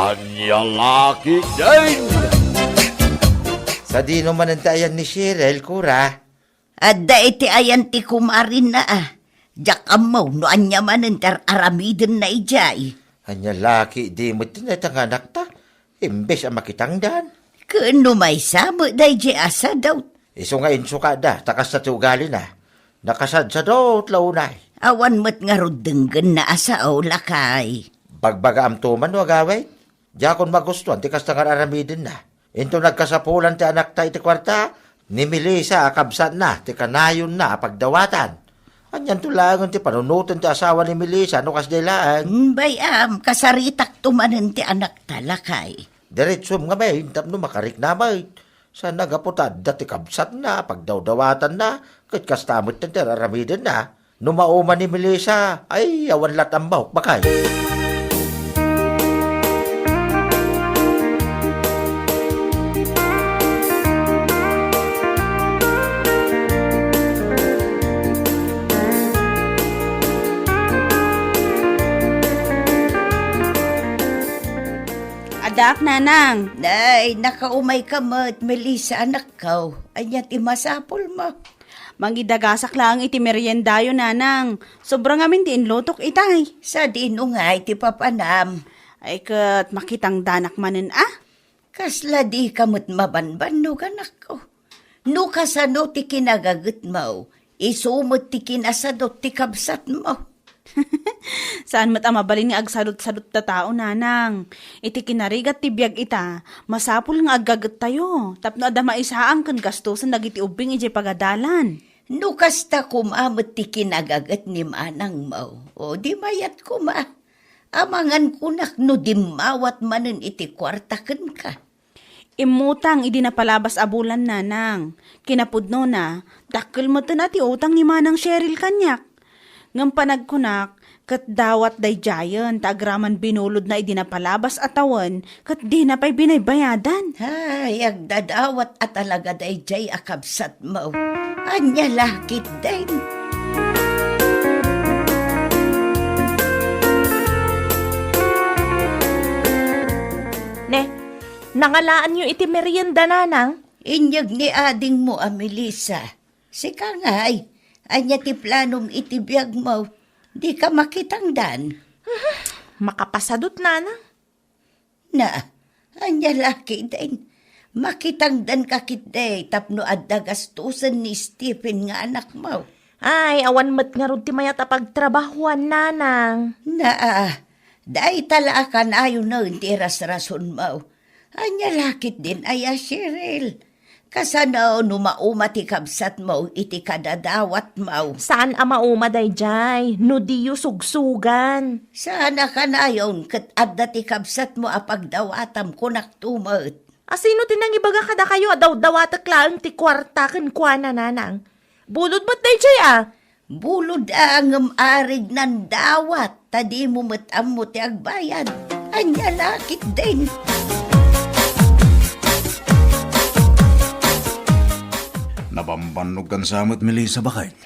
Anya laki din! Sa di naman ang tayan ni Cheryl, kura. Adda iti ayan ti kumarin na Jak amaw no anya manen tar aramiden na ijay. Anya laki di mo tinatang anak ta. Imbes ang makitangdan. Kano may samo day di asa daw. Iso nga inso ka da, takas na tugali na. Nakasad sa daw, tlaunay. Awan mo't nga rudenggan na asa o lakay. Bagbaga am tuman no agaway. Diya kon magustuhan, tikas na nga aramidin na. Into nagkasapulan ti anak ta iti kwarta. Ni Melissa akabsan na, ti kanayon na pagdawatan. Anyan tulangon ti panunutan ti asawa ni Melissa, no kas delaan. Bayam, kasaritak tumanen ti anak talakay. Diretsum nga may, tapno makarik na may. Sa nagaputad, dati kabsat na, pagdawdawatan na, kat kastamot na tiraramidin na. Numauma ni Melissa, ay awan latang bahok bakay. Adak, nanang. Nay, nakaumay ka mo't Melissa anak kaw. Anya ti masapol mo. Mangidagasak lang iti meriendayo, nanang. Sobrang amin din lotok itay. Sa dinungay ti papanam. Ay kat makitang danak manen Kasla di kamot mabanban no ganak ko. No kasano ti kinagagot mo. Isumot ti kinasadot ti kabsat mo. Saan mat mabalin nga agsalot-salot ta tao, nanang. Iti kinarigat ti biyag ita, masapul nga aggagat tayo. Tapno ada maisaang kan gastusan dagiti ubing iti pagadalan. No kasta kumamot ti kinagagat ni manang mo. O di mayat kuma. Amangan kunak no dimawat manen iti kwartaken ka. Imutang idi napalabas abulan, nanang. Kinapudno na, dakkel mo na ti utang ni manang Cheryl kanyak. Ngam panagkunak, kat dawat day jayan, tagraman binulod na idinapalabas atawan, kat di na pa'y binaybayadan. Ay, agdadawat at talaga day jay akabsat mo. Anya lakit din. Ne, nangalaan nyo iti merienda, nanang? Inyag ni ading mo, Melissa. Sika nga'y. Anya ti planom iti biyag mo, di ka makitangdan. Makapasadot, nanang. Na, anya laki din. Makitangdan kakit day, tapno adda gastusan ni Stephen nga anak mo. Ay, awan mat nga rod ti mayat apagtrabahuan, nanang. Na, dahi tala ka na ayon na ti ras-rason mo. Anya lakit din aya Cheryl. Kasano numauma ti kabsat mo iti kadadawat mo. Saan amauma day jay? No diyo sugsugan. Sana ka na yon kat adda ti kabsat mo apagdawatam kunak tumot. Asino tinang ibaga kada kayo daw-dawatak lang ti kwarta ken kuana, nanang? Bulod mat day jay Bulod ang arig ng dawat, tadi mo matam mo ti agbayad. Anya lakit din. Nabambanog kan samot, Melissa, bakit?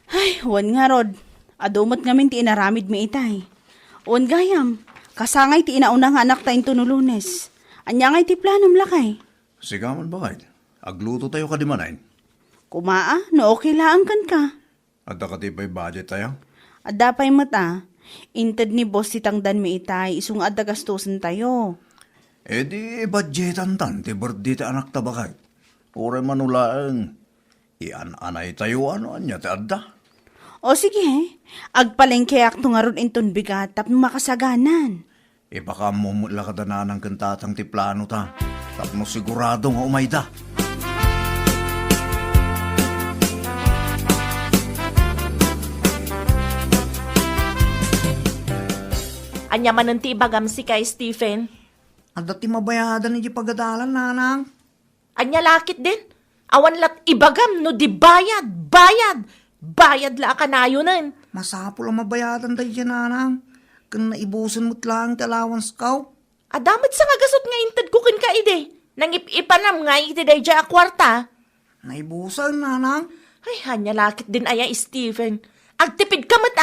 Ay, wan nga rod. Adomot ngamin ti inaramid mi itay. Wan gayam, kasangay ti inaunang anak tayong tunulunes. Anya ngay ti planom lakay. Sigaman, bakit? Agluto tayo ka di manayin. Kumaa, no okay laan kan ka. At nakatipay budget tayo. Adda pa'y mata, inted ni boss titangdan mi itay, isung adda gastusan tayo. Eh di budgetan tan, ti birthday ti anak ta bakit? Ure manulaan. Ian-anay tayo anya ti adda. O sige, agpalengkeak tungaron inton bigat tapno makasaganan. Baka mumula ka dananang kantatang ti plano ta. Tapno sigurado nga umayda. Anya man ti ibagam si kay Stephen. Ang dati mabayadan ni pagadalan, nanang. Anya lakit din. Awan lat ibagam no di bayad. Bayad la kanayonan. Masapol ang mabayadan tayo dyan, nanang. Kung naibusan mo't lang talawans kaw. Adamit sa nga gasot nga intad ko kin ka ide. Nang ipanam nga iti day dya akwarta. Naibusan, nanang. Ay, hanya lakit din aya Stephen. Agtipid ka mat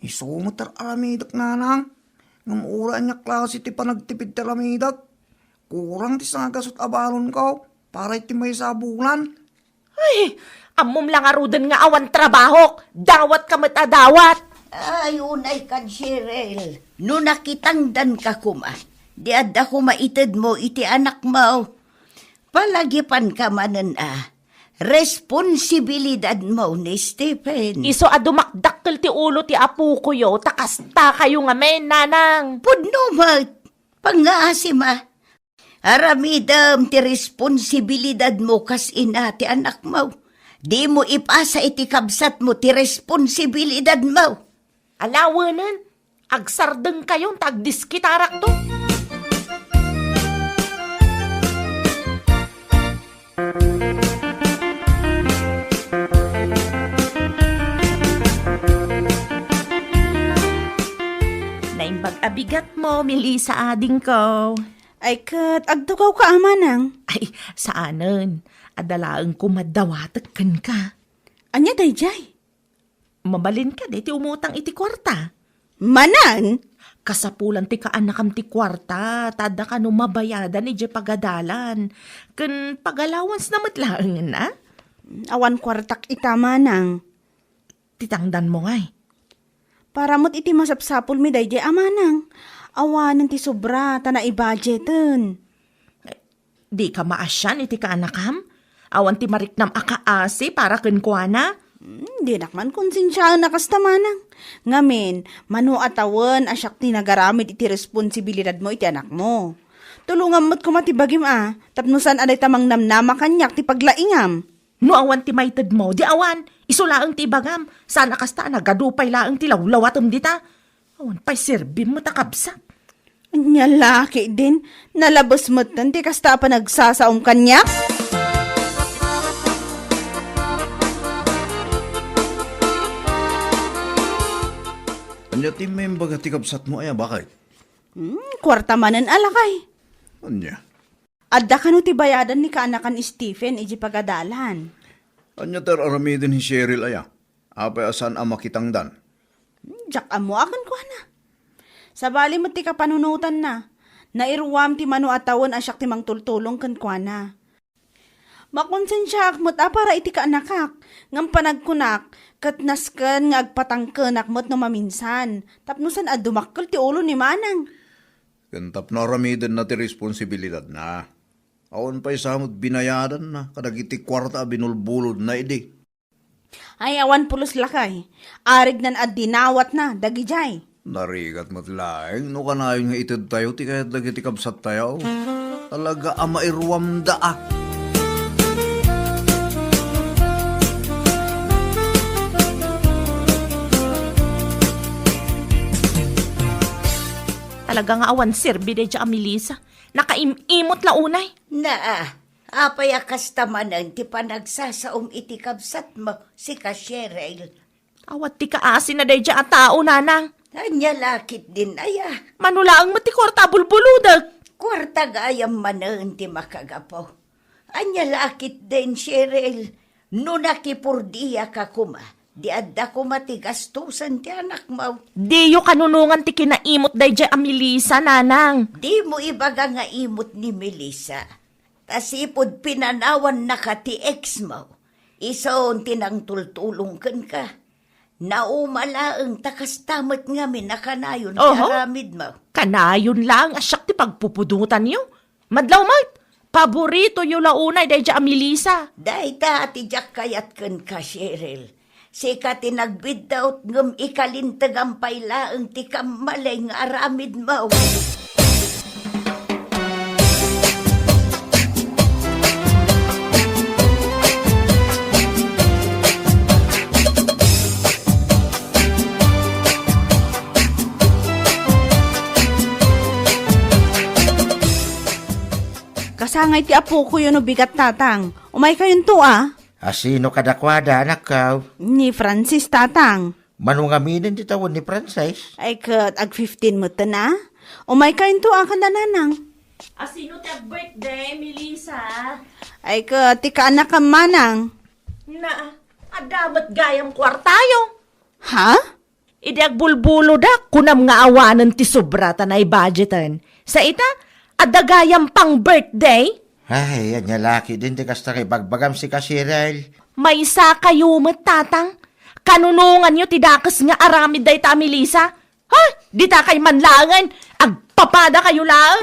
Isumatar alamidak, nanang. Ngam ura niya klase ti panagtipid ti ramidag. Kurang ti sangasot abalon ko para iti may sabulan. Ay, amom lang arudan nga awan trabaho. Dawat ka matadawat. Ay, unay kan, Cheryl. No nakitangdan ka kuma, di adda ko maitid mo iti anak mo. Palagipan ka manan responsibilidad mo ni Stephen. Iso adumakdakkel ti ulo ti apu ko yo, takasta kayo nga men, nanang. Pudno ma, pangaasima. Aramidam ti responsibilidad mo kas ina ti anak mo. Di mo ipasa iti kabsat mo ti responsibilidad mo. Alawanan, agsardeng kayo, tagdiskitarak to. Naimbag abigat mo, Melissa ading ko. Ay kat, agdugaw ka ama nang. Ay, saanan? Adalaang kumadawatakan ka. Anya dayjay? Mabalin ka, ti umutang iti kwarta. Manan? Kasapulan ti kaanakam ti kwarta, tada ka no mabayadan iti pagadalan. Ken pagalawans na matlaang na. Awan kwartak itama nang. Titangdan mo ngay. Para mo't iti masapsapul mi dayjay ama nang. Awanan ti sobra, ta na i-budgetan. Di ka maasyan iti kaanakam? Awan ti mariknam akaasi para ken kuana? Di nakman konsensyaan na kastamanang. Ngamin, manu atawan asyak tinagaramid iti responsibilidad mo iti anak mo. Tulungan mo't kumatibagim tapnusan aday tamang namnama kanyak ti paglaingam. No awan ti maited mo, di awan. Isulaang ti bagam. Sana kasta nagadupay laang ti lawlawatom dita. Awan pa'y serbi mo takabsa. Anya laki din, nalabas mo't ti kasta pa nagsasaom kanyak. Anya ti membaga ti kabsat mo ay bakay? Kwarta manan alakay. Anya? Adda ka no ti bayadan ni kaanakan Stephen iji pagadalan. Anya tar aramidin ni Cheryl aya? Apay asan ang makitangdan? Jak amo akan ko na. Sa bali mo ti kapanunutan na. Nairuwam ti manu atawan asyak ti mangtultulong kan kwa na. Makonsensya akmot para iti kaanakak. Ngam panagkunak, kat nasken nga agpatangkenak mo't no maminsan. Tapnusan dumakkel ti ulo ni manang. Kantap na aramidin na ti responsibilidad na. Awan pa'y samot binayadan na. Kadagiti kwarta binulbulod na idi. Ay awan pulos lakay. Arig nan dinawat na, dagijay. Narigat matlaeng, no kanayon nga itid tayo, ti kahit dagiti kabsat tayo. Talaga ama irwam daa. Talaga nga awan serbi de dya Melissa. Nakaimimot la unay. Apay akastamanan ti panagsasaom iti kabsat mo si ka Cheryl. Awat ti kaasin na de dya a tao, nanang. Anya lakit din Manulaang matikwarta bulbuludag. Kwarta gayam manan ti makagapo. Anya lakit din, Cheryl. No nakipurdiya ka kuma, di adda ko matigastusan ti anak mo. Di yu kanunungan ti kinaimot day dya Melissa, nanang. Di mo ibaga nga imot ni Melissa. Tasipod pinanawan na ka ti ex mo. Isoon tinang tultulong ka. Naumalaang takastamot nga minakanayon ti Oho. aramid mo. Kanayon lang, asyak ti pagpupudutan yu. Madlaw mat, paborito yu launay day dya Melissa. Day ta ati jak kayat ka, Cheryl. Sika tinagbid daw ngam ikalintag ang pailaang ti kamalay nga aramid mo. Kasangay ti apo ko yun no bigat tatang. Umay kayon to Asino kadakwada anak ka? Ni Francis tatang. Manungaminin ti tawon ni Francis. Ay kat ag 15 mo na. Umay kayon to kan nanang. Asino ti birthday, Melissa? Ay kat ti kaanak ka manang. Na, adamat gayam kwartayo. Ha? Idi agbulbulo da, kunam nga awanan ti sobra tanay budgetan. Sa ita, adagayam pang birthday, Ay, yan laki din ti kasta kay bagbagam si Kasirel. may isa kayo tatang. Kanunungan nyo tidakas nga aramid day ta Melissa. Ha? Di ta kay manlangan. Agpapada kayo lang.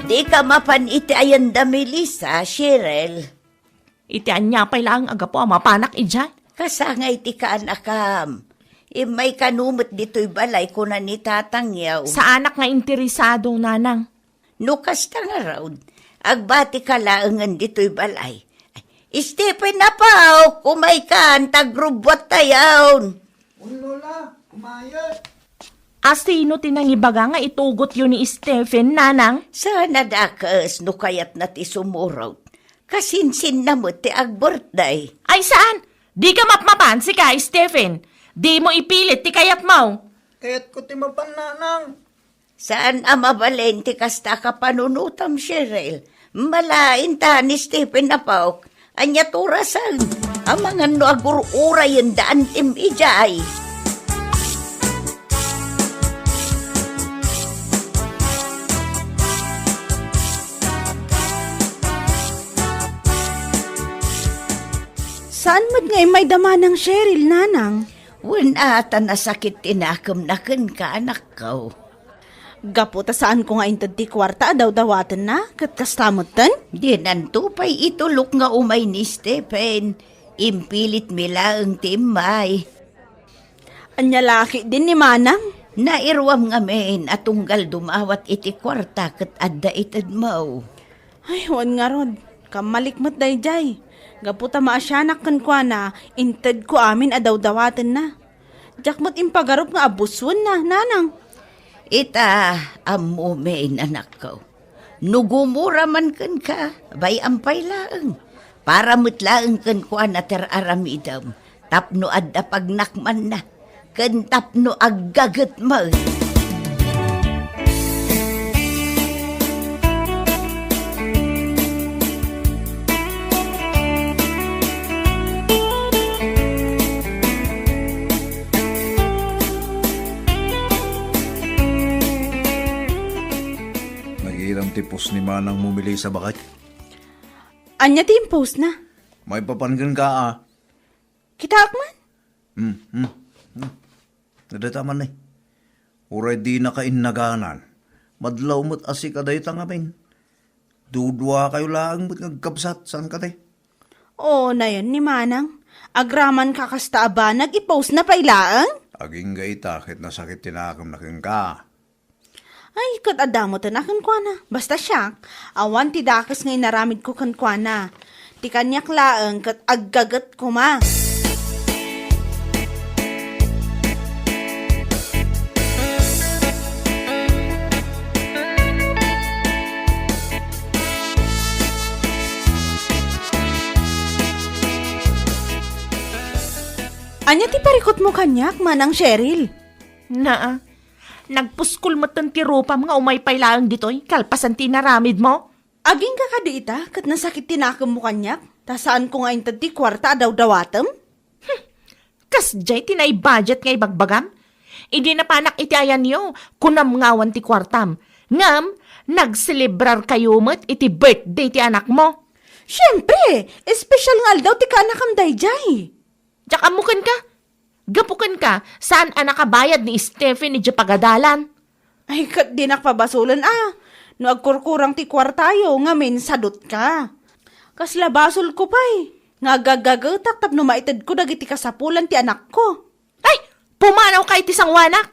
Di ka mapaniti ayan da Melissa, Cheryl. Iti anya pa'y lang aga po mapanak ijay. Kasangay ti ka anakam. May kanumot dito'y balay ko na ni tatang yaw. Sa anak nga interesado nanang. Nukas ta nga raw. Agbati ka laangan dito'y balay. Stephen na pa, kumay ka, tagrubot tayaw. Lola, kumayat. Asino tinangibaga nga itugot yun ni Stephen nanang? Sana dakas, no kayat na ti sumuraw. Kasinsin na mo ti ag-birthday. Ay saan? Di ka mapmapansi ka, Stephen. Di mo ipilit ti kayat mo. Kaya't ko timapan nanang. Saan ama balente kasta ka panunutam, Cheryl? Malain ta ni Stephen na paok. Anya turasan. Amangan no agurura yung daan tim ijay. Saan mo't ngay may dama ng Cheryl, nanang? Wala ata nasakit tinakam na ka anak ko. Gaputa saan ko nga intad ti kwarta daw dawatan na, kat kastamutan? Di nantupay itulok nga umay ni Stephen. Impilit mila ang timay. Anya laki din ni manang. Nairwam nga men at tunggal dumawat iti kwarta kat adda itad mo. Ay, wan nga rod. Kamalikmat day jay. Gaputa maasyanak kan kwa na, intad ko amin adaw dawatan na. Jakmat impagarup nga abuswan na, nanang. Ita, amo men anak ko. Nugumura man kan ka, bay ampay laang. Para mutlaang kan kwa na teraramidam. Tapno adda pagnakman na. Kan tapno aggagat mo. Nag-iirang tipos ni Manang mumili sa bakit. Anya ti impose na. May papanggan ka Kita akman. Nadataman eh. Uray di na kainaganan. Madlaw mo't asi ka day tangamin. Dudwa kayo lang mo't ngagkapsat. Saan ka day? Oo na yan ni manang. Agraman ka kasta aba, nag-ipost na pailaan? Aging gay takit na sakit tinakam na kin ka. Ay, kat adamo tanakan kwa na. Basta siya, awan ti dakas ngay naramid ko kan kwa na. Ti kanyak laang kat aggagat ko ma. Anya ti parikot mo kanyak, manang Cheryl? Naa, nagpuskul mo ti rupam nga umay pailaang ditoy, kalpasan ti naramid mo. Aging ka kadita, kat nasakit tinakam mo kanyak? Ta saan ko nga intad ti kwarta daw dawatem? Kas jay tinay budget ngay bagbagam. Idi na panak iti ayan niyo, kunam ngawan ti kwartam. Ngam, nagselebrar kayo mo't iti birthday ti anak mo. Siyempre, espesyal nga daw ti kanakam dayjay. Diyak amukan ka. Gapukan ka, saan anakabayad ni Stephen ni Japagadalan? Ay, kat di nakpabasulan No agkurkurang ti kwartayo, ngamin sadot ka. Kasla basol ko pa'y. Nga gagagatak tap numaitad ko dagiti kasapulan ti anak ko. Ay, pumanaw ka iti sangwanak.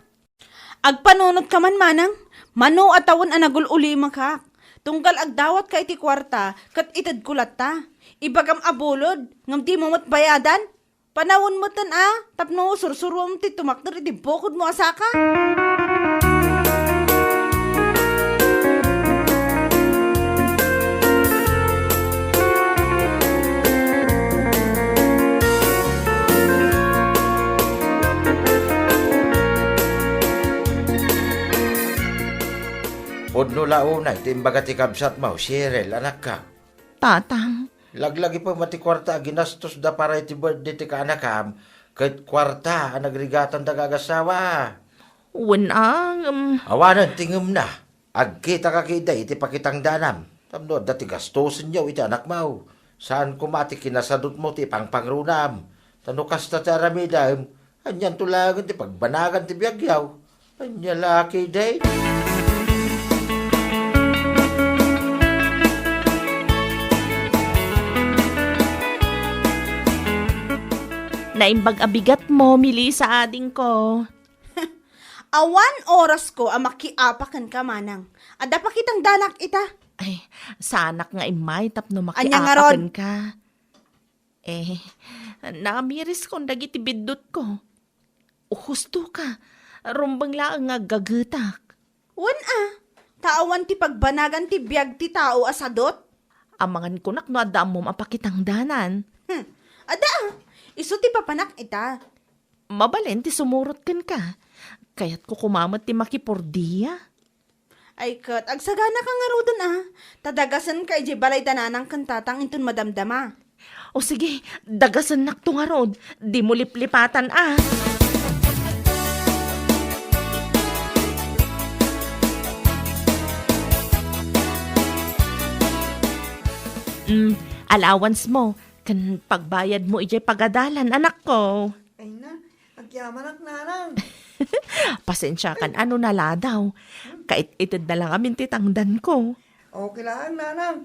Agpanunot ka man manang. Mano atawan anagul uli makak. Tunggal agdawat ka iti kwarta, kat itad kulat ta. Ibagam abulod, ngam di mo bayadan. Panawon mo tan tapno sursurom ti tumakder iti bukod mo asaka. Ano launa, timbaga ti kabsat mo, Cheryl, anak ka. Tatang, Laglagi pa mati kwarta, ginastos da para iti birthday ti kaanakam, kahit kwarta, ang nagrigatan da gagasawa. wenang, Awanan, tingum na. Agkita ka kita, iti pakitang danam. Tamno, dati gastosin niyo, iti anak mo. Saan kumati kinasadot mo, ti pangpangrunam. Tano kasta ti aramidam, anyan tulagan, ti pagbanagan, ti biyagyaw. Anya laki day. naimbag abigat mo, mili sa ading ko. Awan oras ko ang makiapakan ka manang. Ada pa kitang danak ita. Ay, sa anak nga imay, tapno Anya nga ron? makiapakan ka. Naamiris kong dagiti bidot ko. Husto ka, rumbang laang nga gagetak. Wan taawan ti pagbanagan ti biyag ti tao asadot. Amangan ko nak no adam mo mapakitang danan. Ada iso ti papanak ita. Mabalen ti sumurot kan ka. Kaya't ko kumamat ti makipordiya. Ay kat, agsagana ka nga rodon Tadagasan ka iji balay dananang kantatang intun madamdama. O sige, dagasan nak to nga rod. Di mo liplipatan allowance mo. Kan pagbayad mo ijay pagadalan, anak ko. Ay na, agyaman ak nanang. Pasensya kan ano nala daw. Kait itid na lang amin titangdan ko. Okay lang, nanang.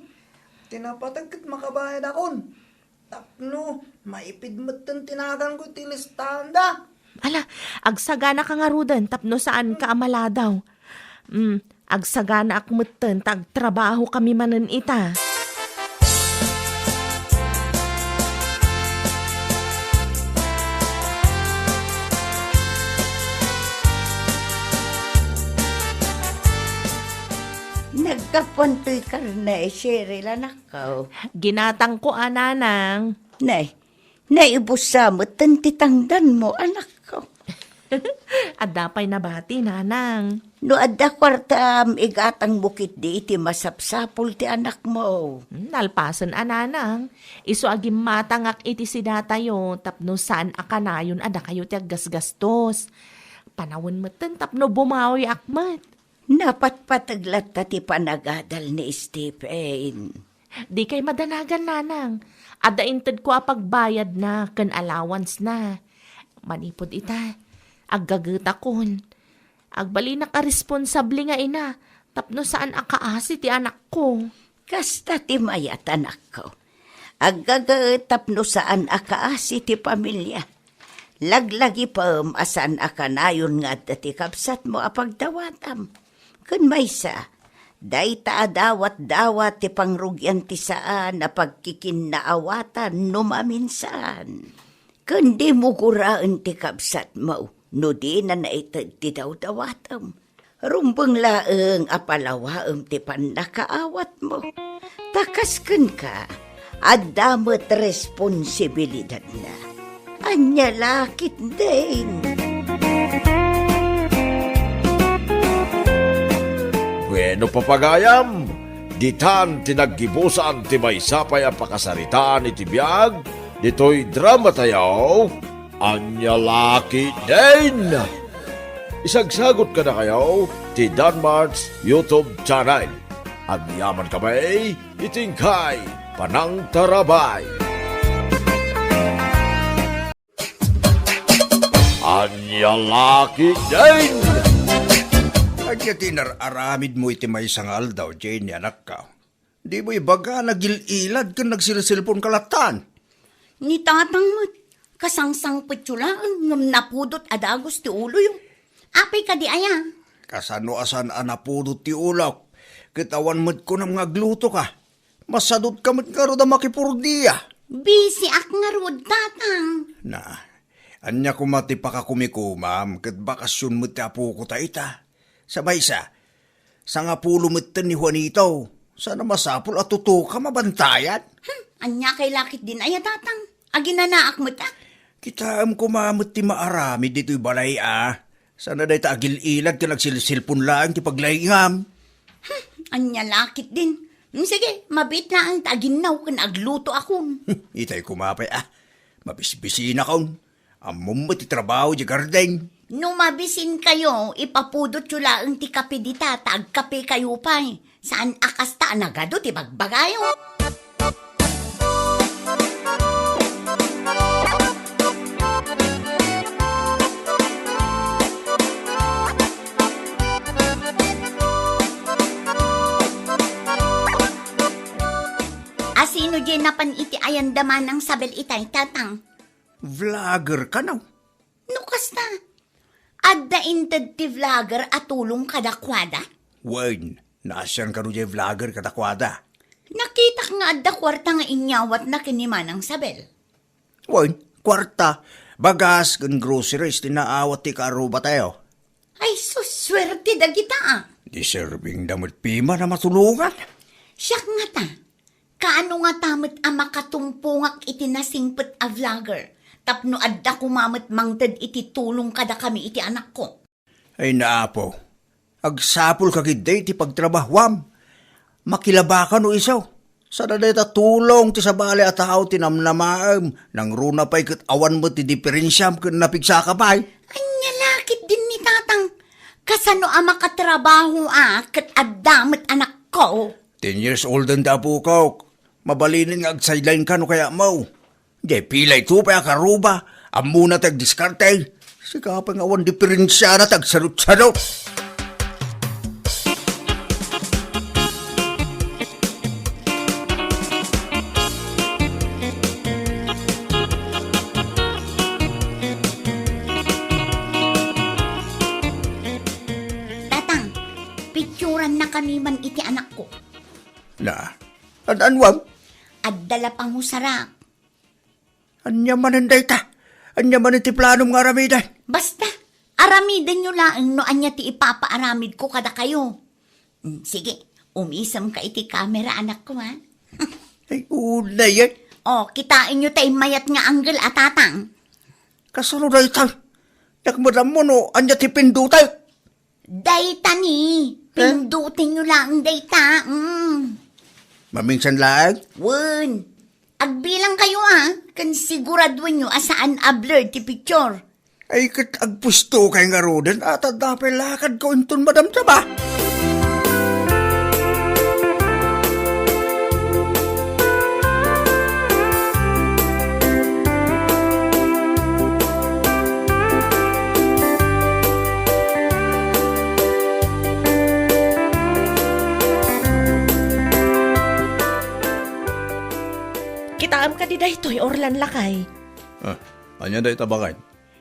Tinapatag kat makabayad akon. Tapno, maipid mo't tinagan ko tilistahan da. Ala, agsagana ka nga rudan, tapno saan ka amala daw. Agsagana ak mutten, tagtrabaho kami manen ita. Nagkapuntoy ka na Cheryl, anak ko. Ginatang ko ananang. Nay, naibusa mo tantitangdan mo, anak ko. Adapay na bati, nanang. No adda kwartam igatang bukit di iti masapsapul ti anak mo. Nalpasan ananang. Iso agim matangak iti sinatayo, tapno saan akanayon ada kayo ti aggasgastos. Panawon meten tapno bumawi akmat. Napatpataglat ta ti panagadal ni Stephen. Di kay madanagan, nanang. Ada inted ko apagbayad na, kan allowance na. Manipod ita, aggaguta kon. Agbali na ka responsable nga ina, tapno saan akaasi ti anak ko. Kasta ti mayat anak ko. Aggagatap no saan akaasi ti pamilya. Laglagi pa asan akanayon nga dati kapsat mo apagdawatam. Kun maysa, day taadawat-dawat ti pangrugyan ti saan na pagkikinaawatan numaminsan. Kundi mo kuraan ti kapsat mo, no di na naitad ti daw-dawatam. Rumbang laeng apalawaem ti panakaawat mo. Takasken ka, adamot responsibilidad na. Anya lakit din. Bueno papagayam, ditan tinaggibusan ti maysapay ang pakasaritaan iti biyag, dito'y drama tayo, anya laki din. Isagsagot ka na kayo, ti Danmar's YouTube channel. Agyaman kami, itingkay, panang tarabay. Anya laki din. Agya tinararamid mo iti may sangal daw, Jane, anak ka. Di mo ibaga nagililad ka nagsilsilpon kalatan. Ni tatang mo, kasangsang petsulaan, ngam napudot adagos ti ulo yung. Apay ka di aya. Kasano asan anapudot ti ulak. Kitawan mo't ko ng mga gluto ka. Masadot ka mo't nga roda makipurdiya. Busy ak nga rod, tatang. Na, anya kumati pa ka kumikumam, kat bakasyon mo't ti apo ko taita. Sabay sa nga pulo mo't ni Juanito. Sana masapul at tuto ka mabantayan. Anya kay lakit din aya, tatang. Aginanaak mo ta. Kita kumamot ti maarami dito'y balay Sana dahi ta agil ilad ka nagsilsilpon lang ti paglayngam. Anya lakit din. Sige, mabit na ang taginaw kan agluto akon. Itay kumapay mabisbisi na kaon. Amom mo ti trabaho di garden. Numabisin kayo, ipapudot yula ang ti kape dita, tagkape kayo pa eh. Saan akas ta nagado ti bagbagayo? Asino dyan napan iti ayandaman ng sabel itay tatang? Vlogger ka na. Nukas na. Adda inted ti vlogger at tulong kadakwada? Wayne, nasyan ka rin yung vlogger katakwada. Nakita ka nga adda kwarta nga inyawat na kinimanang sabel. Wayne, kwarta, bagas, kan groceries, tinaawat ti karuba tayo. Ay, suswerte da kita ah. Deserving damot pima na matulungan. Siyak nga ta. Kaano nga tamit ang makatumpungak iti nasingpet a vlogger. Tapno adda kumamit mangted iti tulong kada kami iti anak ko. Ay naapo, agsapol kagiday ti pagtrabahwam. Makilabakan o isaw. Sa dadeta tulong ti sabali at tao tinamnamaam. Nang runa pa'y kat awan mo ti diferensyam kan napigsa ka pa'y. Anya lakit din ni tatang. Kasano ang makatrabaho kat addamat anak ko. 10 years old ang tapo ko. Mabalinin nga agsideline ka no kaya mo. Di pilay tu pa karuba. Amo na tag-diskarte. Sika pa nga awan diferensya na tag-sarot-sarot. Tatang, picturan na kami man iti anak ko. Na, anwam? Addala pang husarak. Anya mananday ta. Anya man ti planong nga ramidan. Basta, aramidan nyo lang no anya ti ipapaaramid ko kada kayo. Sige, umisam ka iti camera anak ko ha. Ay, unay yan. O, kitain nyo tay mayat nga anggel at tatang. Kasano na ito? Yakmadam mo no, anya ti pindutay. Dayta ni, pindutin nyo lang dayta. Maminsan lang. Wun, agbilang kayo kan siguraduin nyo asaan a-blur ti picture. Ay, kat agpusto kay nga roden at adapay lakad ko inton madam ba? Kitaam ka di daytoy orlan lakay. Anya day tabakan?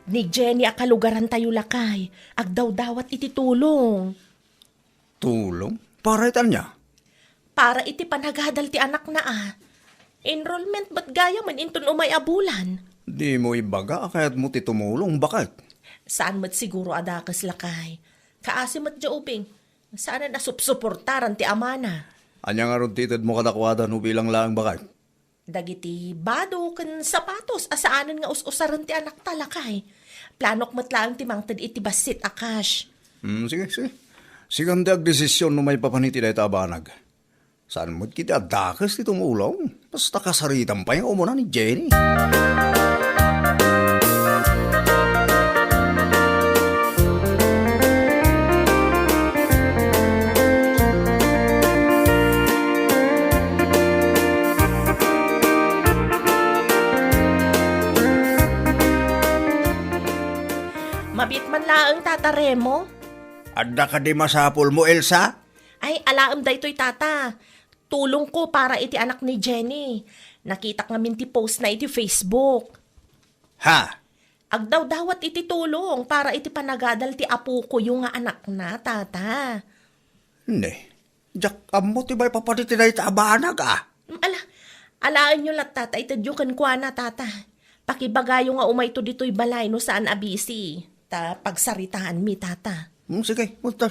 Ni Jenny akalugaran tayo lakay. Agdaw dawat iti tulong. Tulong? Para itan niya. Para iti panagadal ti anak na Enrollment ba't gaya man inton umay abulan? Di mo ibaga kaya't mo ti tumulong bakit? Saan mat siguro adakas lakay? Kaasi mat jaubing. Saan na nasupsuportaran ti amana? Anya nga ron titid mo kadakwada no bilang lang bakit? Dagiti bado kan sapatos asaanan nga us-usaran ti anak talakay. Planok matlaang ti mangted iti basit akash. Sige. Siganda ag desisyon no may papaniti na itabanag. Saan mo't kita dakas ti tumulong? Basta kasaritan pa yung umuna ni Jenny. Mabit man laang tatare mo? Adda ka di masapol mo, Elsa? Ay, alaam da ito'y tata. Tulong ko para iti anak ni Jenny. Nakita nga min ti post na iti Facebook. Ha? Agdaw dawat iti tulong para iti panagadal ti apo ko yung nga anak na, tata. Hindi. Diyak amo ti bay papaniti na itabanag Alaan nyo lat, tata, itadyokan kwa na, tata. Pakibagayo nga umayto dito'y balay no saan abisi. Ta pagsaritaan mi, tata. Sige, punta.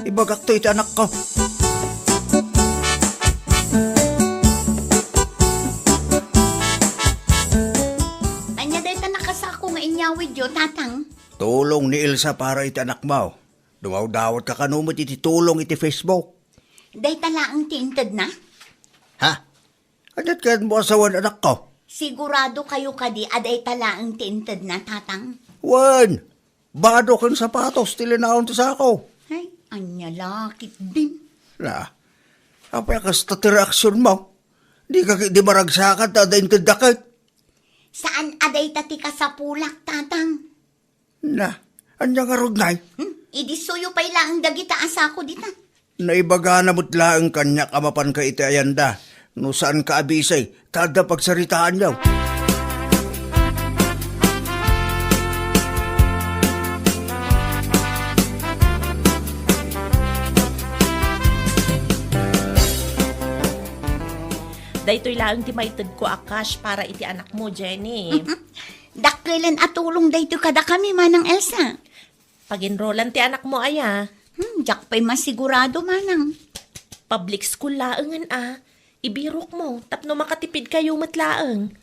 Ibagak to iti anak ko. Anya dayta nakasako nga inyawid yo, tatang. Tulong ni Elsa para iti anak mo. Dumaw-dawat ka kanumot iti tulong iti Facebook. Day talaang tintad na? Ha? Anyat ka mo asawan anak ko? Sigurado kayo kadi aday talaang tintad na, tatang? Wan! Bado kang sapatos, tilinaon to sa ako. Ay, anya lakit din. Na, apa ka sa reaksyon mo? Di ka di maragsakat na dahin tadakit. Saan aday tati ka sa pulak, tatang? Na, anya nga rugnay. Idi suyo pa ilang dagita asako dita. Naibaga na mutla ang kanya kamapan ka iti ayanda. No saan ka abisay, tada pagsaritaan niyaw. Daytoy lang ti maitid ko akash para iti anak mo, Jenny. Dakilan at tulong dayto kada kami manang Elsa. Pag-enrollan ti anak mo, aya. Jak pa'y masigurado manang. Public school laangan Ibirok mo, tapno makatipid kayo matlaang.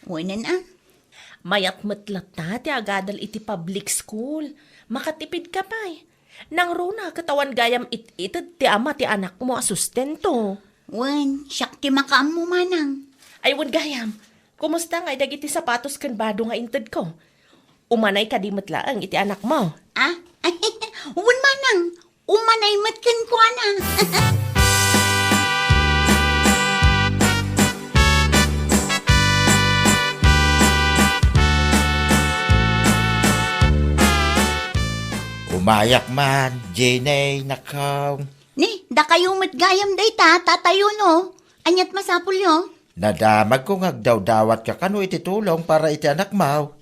Wanan Mayat matlat na ti agadal iti public school. Makatipid ka pa Nang runa katawan gayam itid ti ama ti anak mo asustento. Wan, siyak ti makaam mo manang. Ay wan gayam, kumusta nga dagiti sapatos kan bado nga intid ko? Umanay ka di matlaang iti anak mo. Ay, wan manang. Umanay matkan ko ana. Umayak man, Jenny, nakaw. Ni, da kayo matgayam day tatayo no. Anyat masapul yo. Nadamag ko ngagdaw-dawat ka kano iti tulong para iti anak mo.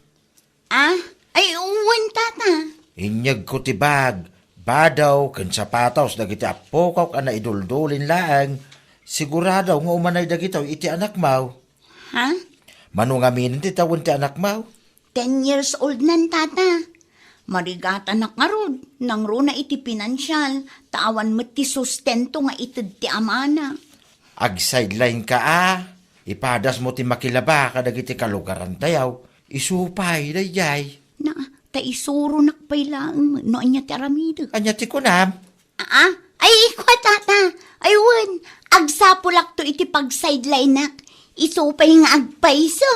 Ay uwan tata. Inyag ko ti bag, badaw, kan sapatos, dagiti apokaw ka na iduldulin lang. Sigurado nga umanay dagitaw iti anak mo. Ha? Manungaminin ti tawon ti anak mo. 10 years old nan tata. Marigat anak nga rod, nang runa iti pinansyal, tawan mo ti sustento nga itid ti amana. Ag-sideline ka Ipadas mo ti makilaba kadagiti kalugaran tayaw. Isupay dayay. Na, taisuro nakpailang no anya ti aramido. Anya ti kunam. Ay, ikwa tata. Aywan, agsapulak to iti pag-sideline nak. Isupay nga agpaiso.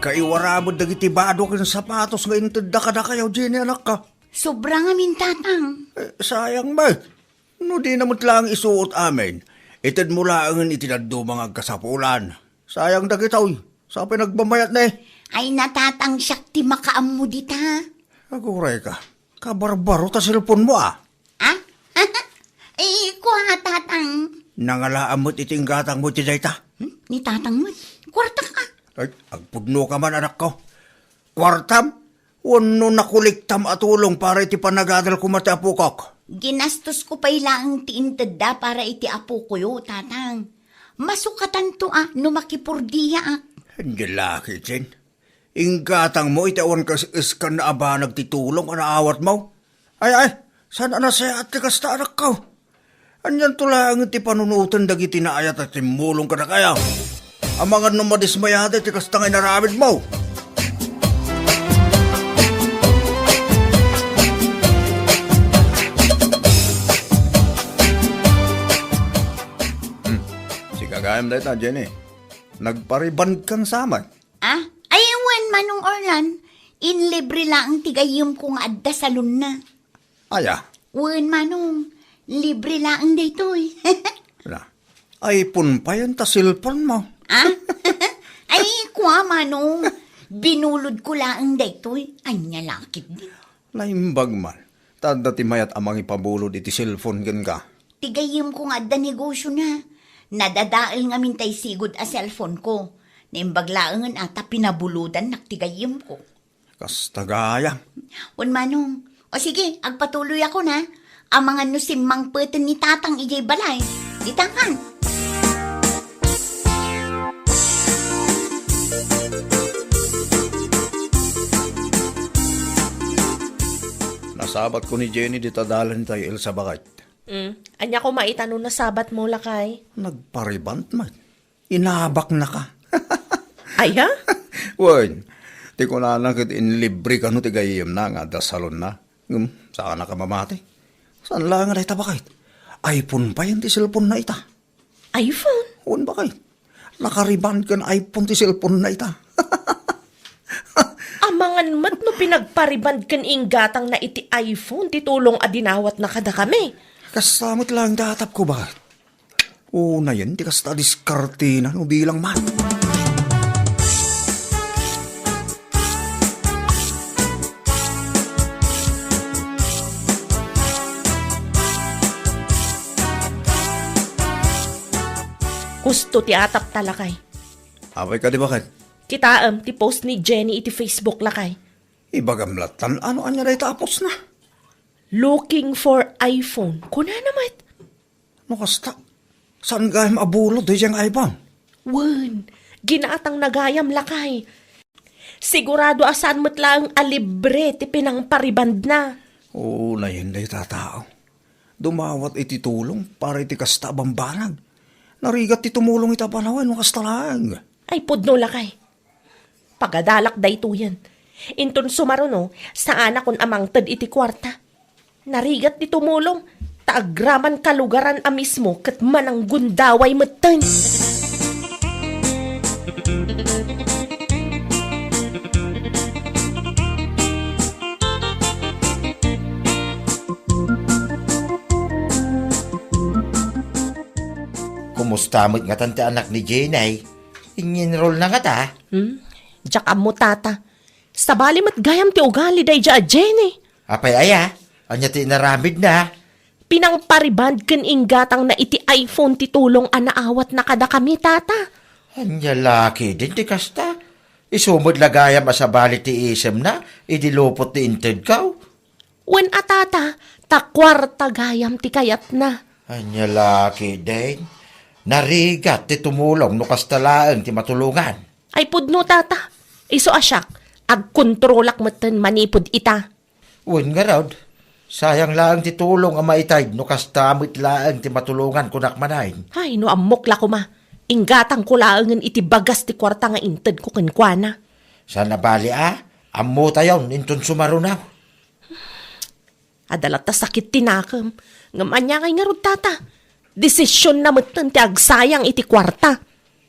Kaiwaramod dagiti bado kang sapatos nga intad da kayo, Jenny, anak ka. Sobrang amin tatang. Sayang ba? No di namot lang isuot amin. Itad mo lang itinaddo mga kasapulan. Sayang dagitaw. Sa pinagbamayat na Ay natatang siyak ti makaam mo dita. Aguray ka. Kabarbaro ta silpon mo Ay, kuha tatang. Nangalaamot iting gatang mo ti dayta. Ni tatang mo, kwarta ka. Ay, agpudno ka man anak ko. Kwartam? Wano nakuliktam at tulong para iti panagadal ko mati apukok. Ginastos ko pa ilang tiintad para iti apo ko yo, tatang. Masukatan to no makipurdiya Hindi laki, Jen. Inggatang mo, itawan ka iskan na aba nagtitulong na awat mo. Ay, sana na saya at kasta anak ko. Anyan tulang iti panunutan dagiti na ayat at timulong ka na kaya. Ang mga numadismayada iti kasta ngay naramid mo. Si kagayam na ita, Jenny. Nagpariban kang saman. Ayawan manong Orlan. Inlibre lang ang tigayom kong adda salon na. Aya. Wan manong, libre lang ang daytoy. Ay, punpayan ta silpon mo. Ay, kwa manong. Binulod ko lang ang daytoy. Anya lakit din. Laimbag man. Tanda ti mayat amang ipabulod iti cellphone gan ka. Tigayom ko nga da negosyo na. Nadadaal nga mintay sigod a cellphone ko. Nimbaglaangan ata pinabuludan naktigayom ko. Kastagaya. Wan manong. O sige, agpatuloy ako na. Ang mga nusimang peten ni tatang ijay balay. Ditangan. Nasabat ko ni Jenny di tadalan tayo Elsa bakit. Anya ko maitanong na sabat mo lakay. Nagparibant man. Inabak na ka. Ay ha? Wen, ti ko na nakit inlibre ka no ti gayem na nga da salon na. Saan na ka mamati? Saan lang nga ita bakit? iPhone pa yan ti cellphone na ita. iPhone? Huwag ba kayo? Nakariban ka na iPhone ti cellphone na ita. Amangan mat no pinagpariband kan inggatang na iti iPhone, titulong adinawat na kada kami. Kasamot lang datap ko ba? Oo na yan, di kasta diskarte na no bilang man. Gusto ti atap talakay. Away ka di bakit? Kitaam ti post ni Jenny iti Facebook lakay. Ibagamlatan, ano anya na tapos na? Looking for iPhone. Kuna naman. No kasta, saan gayam abulod di siyang iPhone? Wen, ginaatang nagayam lakay. Sigurado asan mo't lang alibre ti pinangpariband na. Oo na yun day tatao. Dumawat iti tulong para iti kasta bambanag. Narigat ti tumulong ita panawan no kasta lang. Ay pudno lakay. Pagadalak day to yan. Inton sumaruno, sa anak kon amang ted iti kwarta. Narigat ti tumulong, taagraman kalugaran a mismo kat manang gundaway meten. Kumusta mo't nga tante anak ni Jenay? Inginroll na nga ta. Diyak mo tata. Sa bali mat gayam ti ugali day dya Jenny. Apay aya, anya ti naramid na. Pinangpariband ken inggatang na iti iPhone titulong anaawat na kada kami tata. Anya laki din ti kasta. Isumod lagayam asabali ti isem na, idilupot ti inted kaw. Wen atata, takwarta gayam ti kayat na. Anya laki din. Narigat ti tumulong no kastalaan ti matulungan. Ay pudno tata, iso asyak, agkontrolak meten manipod ita. Uwan nga raw, sayang lang ti tulong ang maitay no kastamit lang ti matulungan kunak manay. Ay no amok la ko ma, inggatang ko laangan iti bagas ti kwarta nga inted ko kenkwana. Sana bali ammo tayon inton sumarunaw. Adalat ta sakit tinakam, ngamanya kay nga rod tata. Desisyon na meten ti agsayang iti kwarta.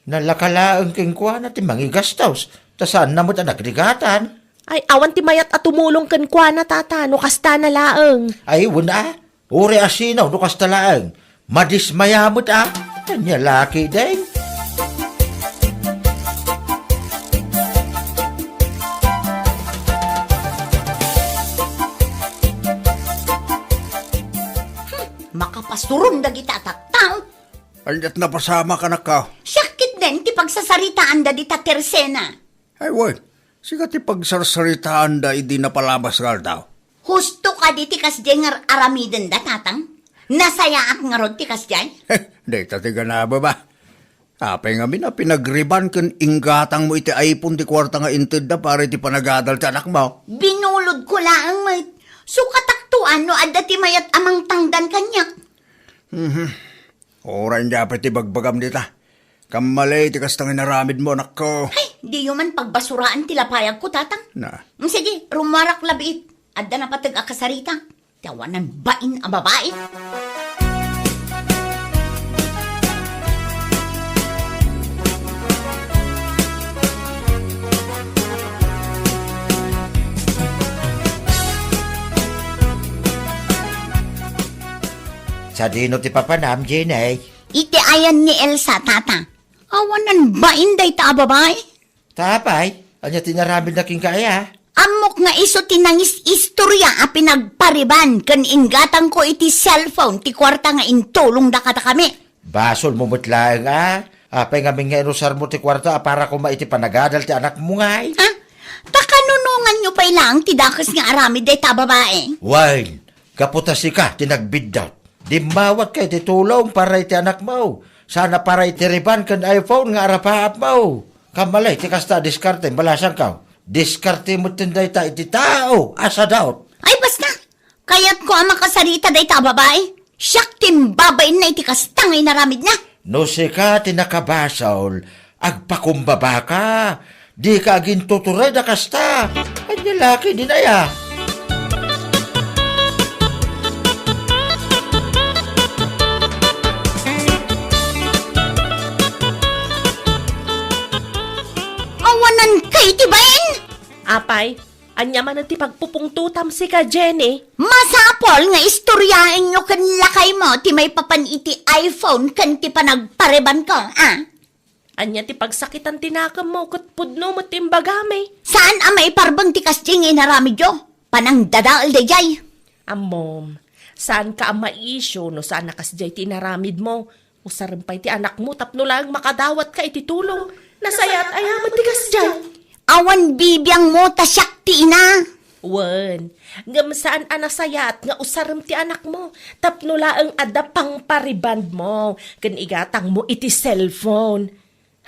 Nalakalaan king kuha na ti mangigastos. Ta saan na mo ta nagrigatan? Ay awan ti mayat at tumulong kenkwana tata, no kasta na laeng. Ay wala. Uri asinaw no kastalaan. Madismayamot Kanya laki din. Makapasurong dagita taktang. Aldat na pasama ka na ka. Sakit din ti pagsasaritaan da dita tersena. Ay, wait. Siga ti pagsarsaritaan da, hindi na palabas ka daw. Husto ka di ti kasdeng aramiden da tatang. Nasayaak nga rod ti kasdeng. Day tatiga na ba ba? Apay nga na pinagriban kan inggatang mo iti iPhone ti kwarta nga inted da para iti panagadal ti anak mo. Binulod ko lang mait. So kataktuan no adda ti mayat amang tangdan kanyak. Oran dapat ti bagbagam dita. Kamalay ti kastang inaramid mo, anak ko. Ay, di yun man pagbasuraan ti lapayag ko tatang. Na. Sige, rumarak labit. Adda na patag akasarita. Tawanan bain ang babae. Sa dino ti papanam, Jenay. Iti ayan ni Elsa, tata. Awanan bain day ta babae. Tapay, anya tinaramid na king kaya. Amok nga iso tinangis istorya a pinagpariban kan ingatang ko iti cellphone ti kwarta nga intulong da kata kami. Basol mo mutlaang Apay nga nga inusar mo ti kwarta para kuma iti panagadal ti anak mo nga Ha? Takanunungan nyo pa ilang ti dakas nga aramid day ta babae. Wine, kaputasi ka, tinagbiddat. Dimawat kay titulong para iti anak mo. Sana para iti riban kan iPhone nga arapaap mo. Kamalay, ti kasta diskarte, balasang ka. Diskarte mo tinday iti tao, asa daot. Ay basta, kayat ko ang makasarita day ta babae. Siyak timbabain na iti kastangay naramid na. No si ka tinakabasol, agpakumbaba ka. Di ka aging tuturay na kasta. Ay nilaki din aya. Awanan kay tibain. Apay, anya man ti pagpupungtutam si ka, Jenny. Masapol nga istoryain nyo kan lakay mo ti may papan iti iPhone kan ti panagpareban ko, ah? Anya ti pagsakitan tinakam mo kat pudno mo timbagame. Saan amay parbang ti kasting inaramid yo? Panang dadaal dayay. Amom, saan ka ang maisyo no saan nakasjay tinaramid mo? Usarampay ti anak mo tapno lang makadawat ka iti tulong. Nasayat ayaman ti kasjay. Awan bibiyang mo tasyak ti ina. Wen, ngam saan anasayat nga usaram ti anak mo. Tapno laang ada pang pariband mo. Kan igatang mo iti cellphone.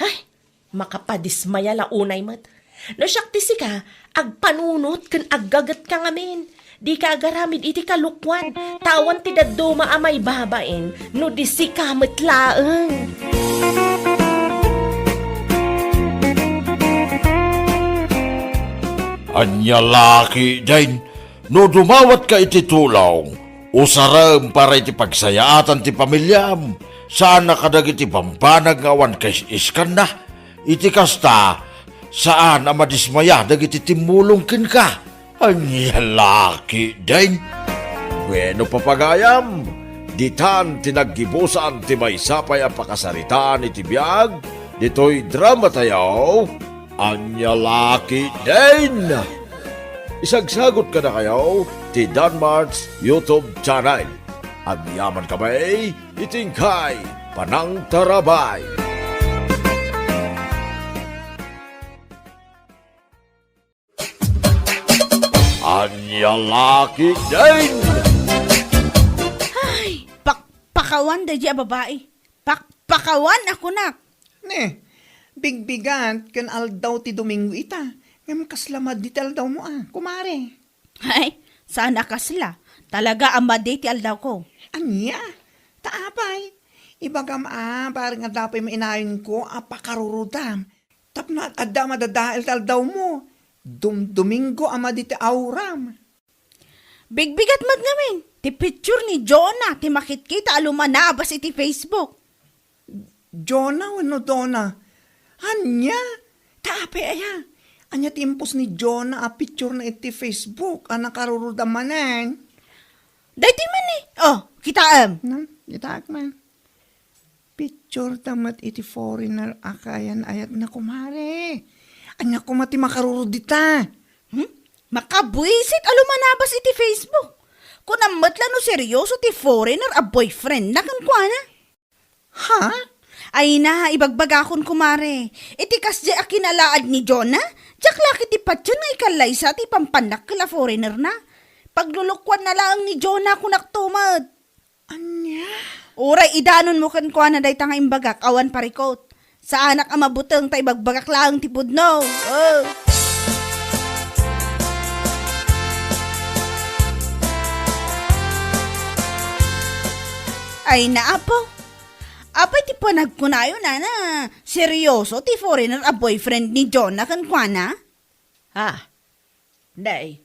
Ay, makapadismaya launay mat. Nasyakti si ka, agpanunot kan aggagat ka ngamin. Di ka agaramid iti kalukwan. Tawan ti daduma amay babain. No di si kamat laang. Anya laki din, no dumawat ka iti tulong, usaram para iti pagsayaatan ti pamilyam, saan nakadag iti pampanag ngawan kay iskan na, iti kasta, saan amadismaya dag iti timulong kin ka. Anya laki din. Bueno papagayam, ditan tinaggibusan ti may sapay ang pakasaritaan iti biyag, dito'y drama tayo. Anya laki din! Isagsagot ka na kayo ti Danmart's YouTube channel. Agyaman ka ba'y itingkay panang tarabay. Anya laki din! Pakawan da diya babae. Pakawan ako nak. Ne, bigbigan kan aldaw ti Domingo ita. Ngam kaslamad di ti aldaw mo kumare. Ay, sana kasla. Talaga amade ti aldaw ko. Anya, taapay. Ibagam parang nga dapay mainayon ko, pakarurudam. Tapno at adda madadael ti aldaw mo. Domingo ama di ti auram. Bigbigat mad ngamin. Ti picture ni Jonah, ti makit-kita alumanabas iti Facebook. Jonah wano Donna. Anya, taapay aya. Anya timpos ni Jonah picture na iti Facebook, nakarurudam manan. Dati man eh. Oh, kitaam. Itak man. Picture tamat iti foreigner akayan ayat na kumare. Anya kumati makarurudita. Makabuisit alumanabas iti Facebook. Kung namatla no seryoso ti foreigner a boyfriend na kan kwa na. Ha? Ay na, ibagbagakon kumare. Iti kasdi a kinalaad ni Jonah, jak laki ti patyan nga ikalay sa ti pampanak kala foreigner na. Paglulukwan na lang ni Jonah kung naktumad. Anya? Uray, idanon mo kan kwa na day tanga imbagak, awan parikot. Sa anak ang mabutang tay bagbagak lang ti pudno. Oh. Ay na apo. Apay ti panagkunayo na seryoso ti foreigner a boyfriend ni Jonah kan kwa na? Ha? Nay,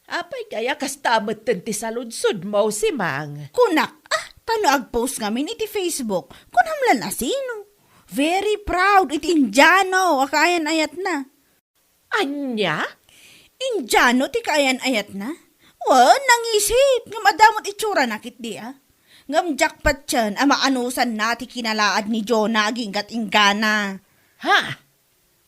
apay kaya kastamot ti saludsod mo si Mang. Kunak, tano agpost ngamin iti Facebook. Kunamlan na sino? Very proud iti Indiano, akayan ayat na. Anya? Indiano ti kayan ayat na? Well, nangisit, nga madamot itsura nakit di Ngam jackpot tiyan, maanusan na ti kinalaad ni Jonah aginggat inggana. Ha?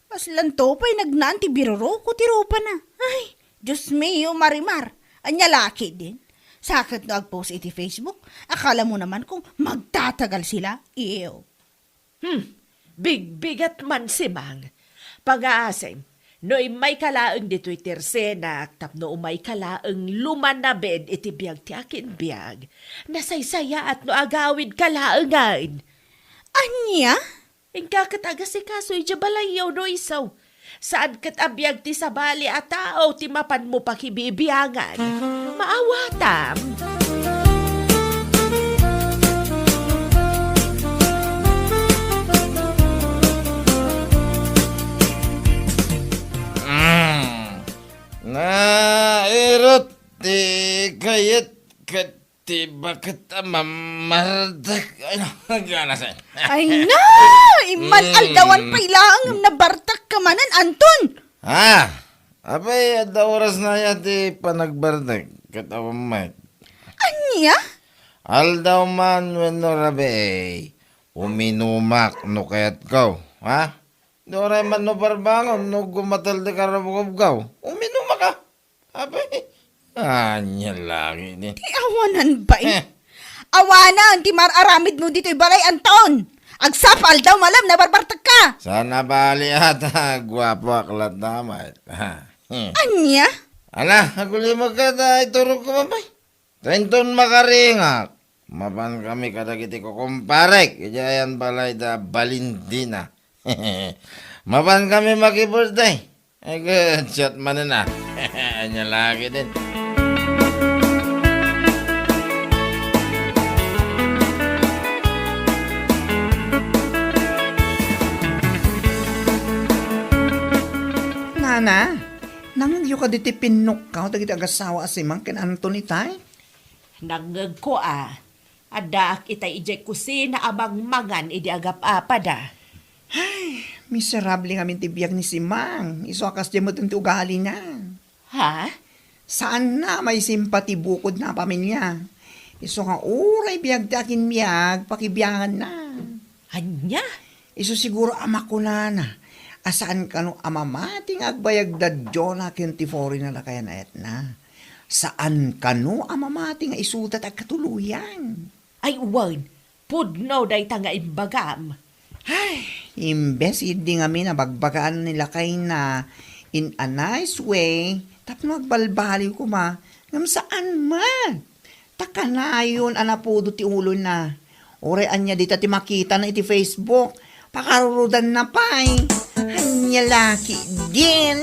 Paslan to pa'y nagnaan ti biroro ko ti rupa na. Ay, Diyos mio marimar. Anya laki din. Sakit na agpost iti Facebook. Akala mo naman kung magtatagal sila. Ew. Big-bigat man si Mang. Pag-aasem, no'y may kalaang dito'y tersenak, tapno umay kalaang lumanabed iti biyag ti akin biyag. Nasaysaya at no agawid kalaangan. Anya? Ingkakataga si kaso'y jabalayaw no isaw. Saan kat abiyag ti sabali at tao ti mapan mo pakibibiyangan. Maawatam. bakit mamaradek? Ay, nagana sa. Ay na! Iman aldawan pa ilang nabartak ka manan, Anton! Ha? Abay, ada oras na yati panagbardak. Katawang mat. Anya? Aldaw man wenno rabe. Uminumak no kayat kaw. Ha? Doray man no barbangon no gumatal de karabugab kaw. Uminumak ka. Abay. Anya lagi ni. Ti awanan ba Awanan, ti mararamid mo dito'y balay, Anton! Agsapal daw malam na barbartak ka! Sana bali ata. Gwapo aklat naman. Ha? Anya? Ala, aguli magkada, iturog ko mabay. Trenton makaringak. Mapan kami kadagiti ko kumparek. Ijayan balay da balindina. Mapan kami makibirthday. Ay, good shot man na. Anya lagi din. Nana, nang yung ka diti pinok ka, dagiti agasawa asimang ken Anthony tay? Nangag ko Ada itay ijay kusina abang mangan idi agap apada. Miserable nga min tibiyag ni si Mang. Isuakas di mo ti ugali niya. Ha? Saan na may simpati bukod na pamilya? Iso nga uray biyag takin miyag, pakibiyangan na. Anya? Iso siguro ama ko na. Asaan ka no amamating agbayag da Jonah 24 na kaya na etna. Saan ka no amamating nga isutat at katuluyan? Ay wag, pudno day tanga imbagam. Imbes hindi nga minabagbagaan nila kay na in a nice way, tapno agbalbaliw ko ma, ngam saan man. Taka na yun, anapudo ti ulo na. Ore anya dita ti makita na iti Facebook, pakarurudan na pa'y. Anya laki din.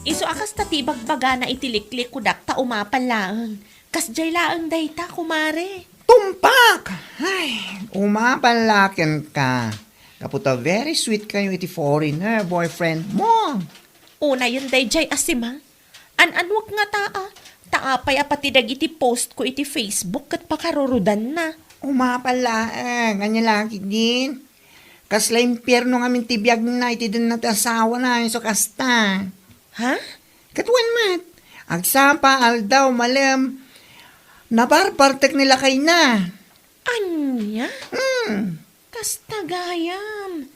Iso akas tatibagbaga na itiliklik kudak ta umapan laang. Kas jay laang day ta kumare. Tumpak! Ay, umapalakin ka. Kaputa very sweet kayo iti foreigner, boyfriend mo. Una yun day jay asimang. An-anwag nga taa. Taapay apatidag iti post ko iti Facebook kat pakarurudan na. Umapalaang, anya laki din. Kasla impyerno nga min tibiyag na iti din natin asawa na so kasta. Ha? Katuan mat, agsapa aldaw malam, nabarbartek nila kay na. Anya? Kas tagayam.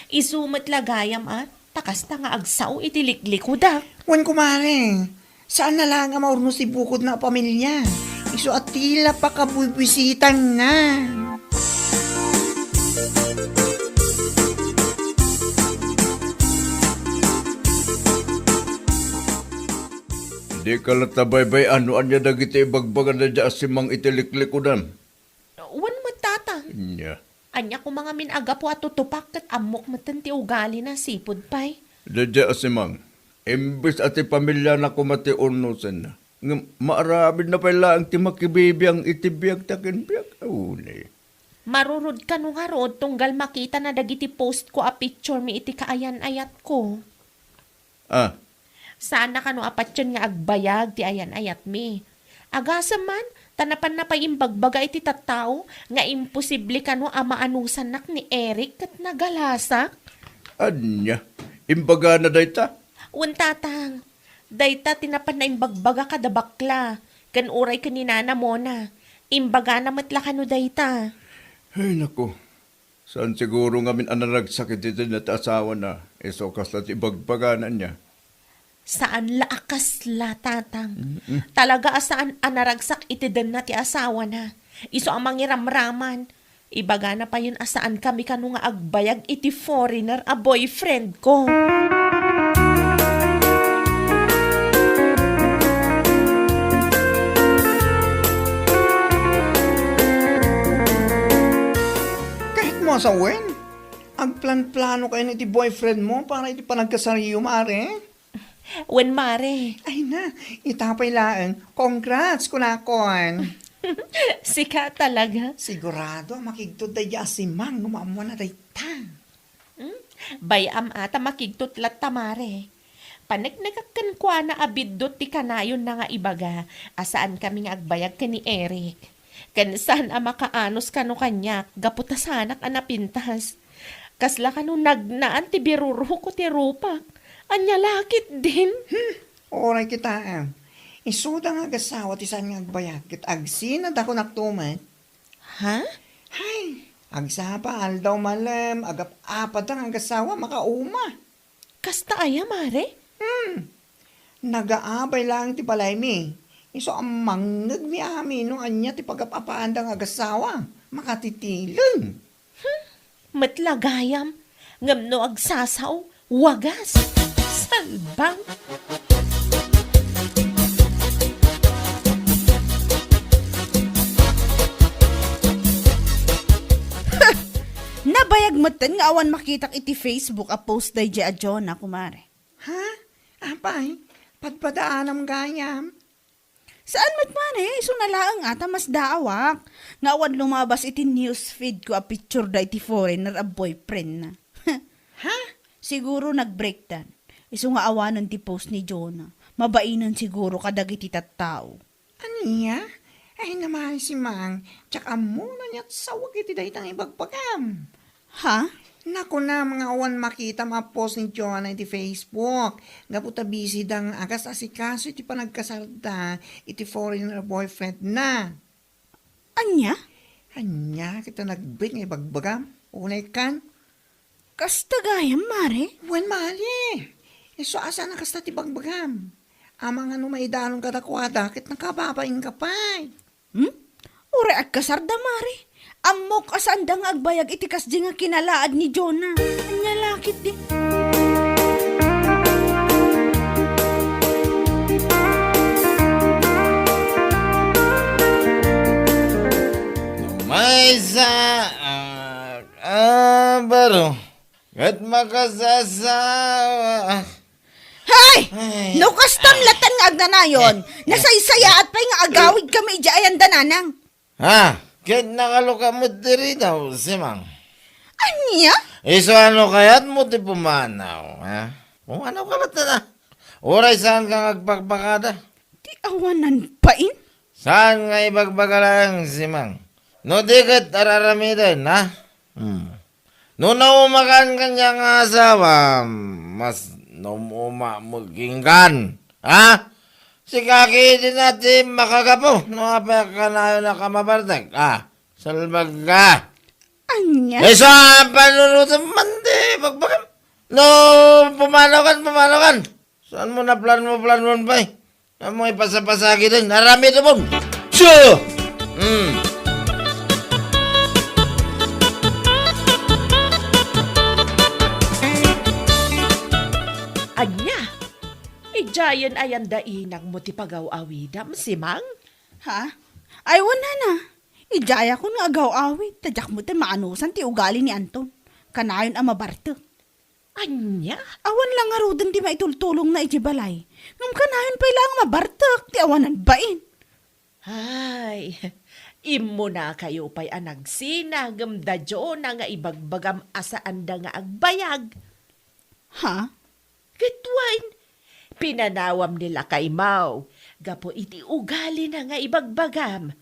Isumat lagayam at takas ta nga agsaw itilikliko da. Wan kumare, saan na lang nga maurno si bukod na pamilya? Iso at tila pa kabubisitan na. Di ka latabaybay ano anya dagiti ibagbagan na dya asimang itiliklikudan. Wan matata. Nya. Anya ko mga minaga po at tutupak kat amok matan ti ugali na sipod pay. Dadya asimang, imbis ati pamilya na kumati unusan na. Maarabid na pala ang timakibibiyang itibiyag takin-biyag. Uli. Marurod ka nung harod tunggal makita na dagiti post ko a picture mi iti kaayan-ayat ko. Ah, Sana ka no apatyan nga agbayag ti ayan-ayat mi. Agasa man, tanapan na pa imbagbaga iti tattao nga imposible ka no amaanusan nak ni Eric kat nagalasak. anya. Imbaga na dayta. Untatang, dayta tinapan na imbagbaga kada bakla. Kan uray kaninana mo na. Imbaga na matla ka no dayta. Ay, naku. Saan siguro nga min anaragsakit ito na asawa na. Iso kaslat ibagbaganan niya. Saan laakas la, tatang? Talaga saan anaragsak iti den na ti asawa na. Iso ang mangiramraman. Ibaga na pa yun asaan kami kanu nga agbayag iti foreigner a boyfriend ko. Kahit mo sa wen, agplan-plano kayo iti boyfriend mo para iti panagkasariyo mare. Wen mare, Ay na, itapay laang. Congrats, kunakon. sika talaga. Sigurado, makigtod day si Mang, numamuan na day ta. Bayam ata makigtutlat tamare. Panagnagakan kwa na abidot ti kanayon na nga ibaga, asaan kami nga agbayag ka ni Eric. Kansan ang makaanos kano kanya, gaputasanak anapintas. Kasla kano nagnaan ti biruro ko ti rupak. Anya lakit din. Oray kita. Isuda nga agasawa ti saan nga agbayag. Kit agsinad ako naktuman. Ha? Hay, agsapa aldaw malam, agap-apad ang agasawa makauma. Kasta aya, mare? Nagaabay lang ti balay mi. Iso ang mangnag mi amin no anya ti pagapapaan ang agasawa. Makatitilan. Matlagayam, ngamno agsasaw, wagas, salbang. Nabayag mo ten nga awan makitak iti Facebook a post day a Jonah, kumare. Ha? Apay, padpadaanam gayam. Saan mat man iso nalaang ata mas daawak. Nga awan lumabas iti newsfeed ko a picture da iti foreigner a boyfriend na. Ha? Siguro nag-breakdown. Iso nga awanan ti post ni Jonah. Mabainan siguro kadag iti tattao. Aniya? Ay naman si Mang, tsaka muna niya't sawag iti daytang ibagpagam. Ha? Naku na, mga awan makita ma-post ni Joanna iti Facebook. Gaputa busy dang agas asikaso iti panagkasarda iti foreigner boyfriend na. Anya? Anya, kita nag-break nga ibagbagam. Unay kan. Kastagayam, mare? Buwan mali. Iso asa na kasta ti bagbagam. Amang ano maidanon kadakwada, kit nakababaing kapay. Ure agkasarda, mare. Amok asandang agbayag itikas di nga kinalaad ni Jonah. Anya lakit di. Maysa, baro. Kat makasasawa. Hay! No kastam latan nga agnanayon. Nasaysaya at pa'y nga agawid kami di ayan dananang. Ha? Kat nakaluka mo diri daw, simang. Anya? Iso ano kaya't mo ti pumanaw, ha? Pumanaw ka ba't na? Oray saan ka agpagbakada? Di awanan pain? Saan nga ibagbaga lang, simang? No di kat araramidan, ha? No naumakan kanyang asawa, mas numuma maginggan, ha? Si kaki din natin makagapo, no apay ka na yun na kamabartag, ha? Salbag ka. Anya? Eh sa panunutan man di, bagbagam. No, pumanaw kan. Saan mo na plan mo ba eh? Saan mo ipasapasagi din, narami ito mo. Sure! Anya, ijayan ayan dainang mo ti pagaw-awidam, simang? Ha? Ay, wala na. Ijaya ko nga agaw-awit. Tadyak mo tin maanusan ti ugali ni Anton. Kanayon ang mabarto. Anya? Awan lang nga rodan ti maitultulong na ijibalay. Ngam kanayon pa ilang mabartok. Ti awanan bain. Ay, imo na kayo pa'y anagsina, gamdadyo na nga ibagbagam asaan da nga agbayag. Ha? Kitwain, pinanawam nila kay Mau, gapo iti ugali na nga ibagbagam.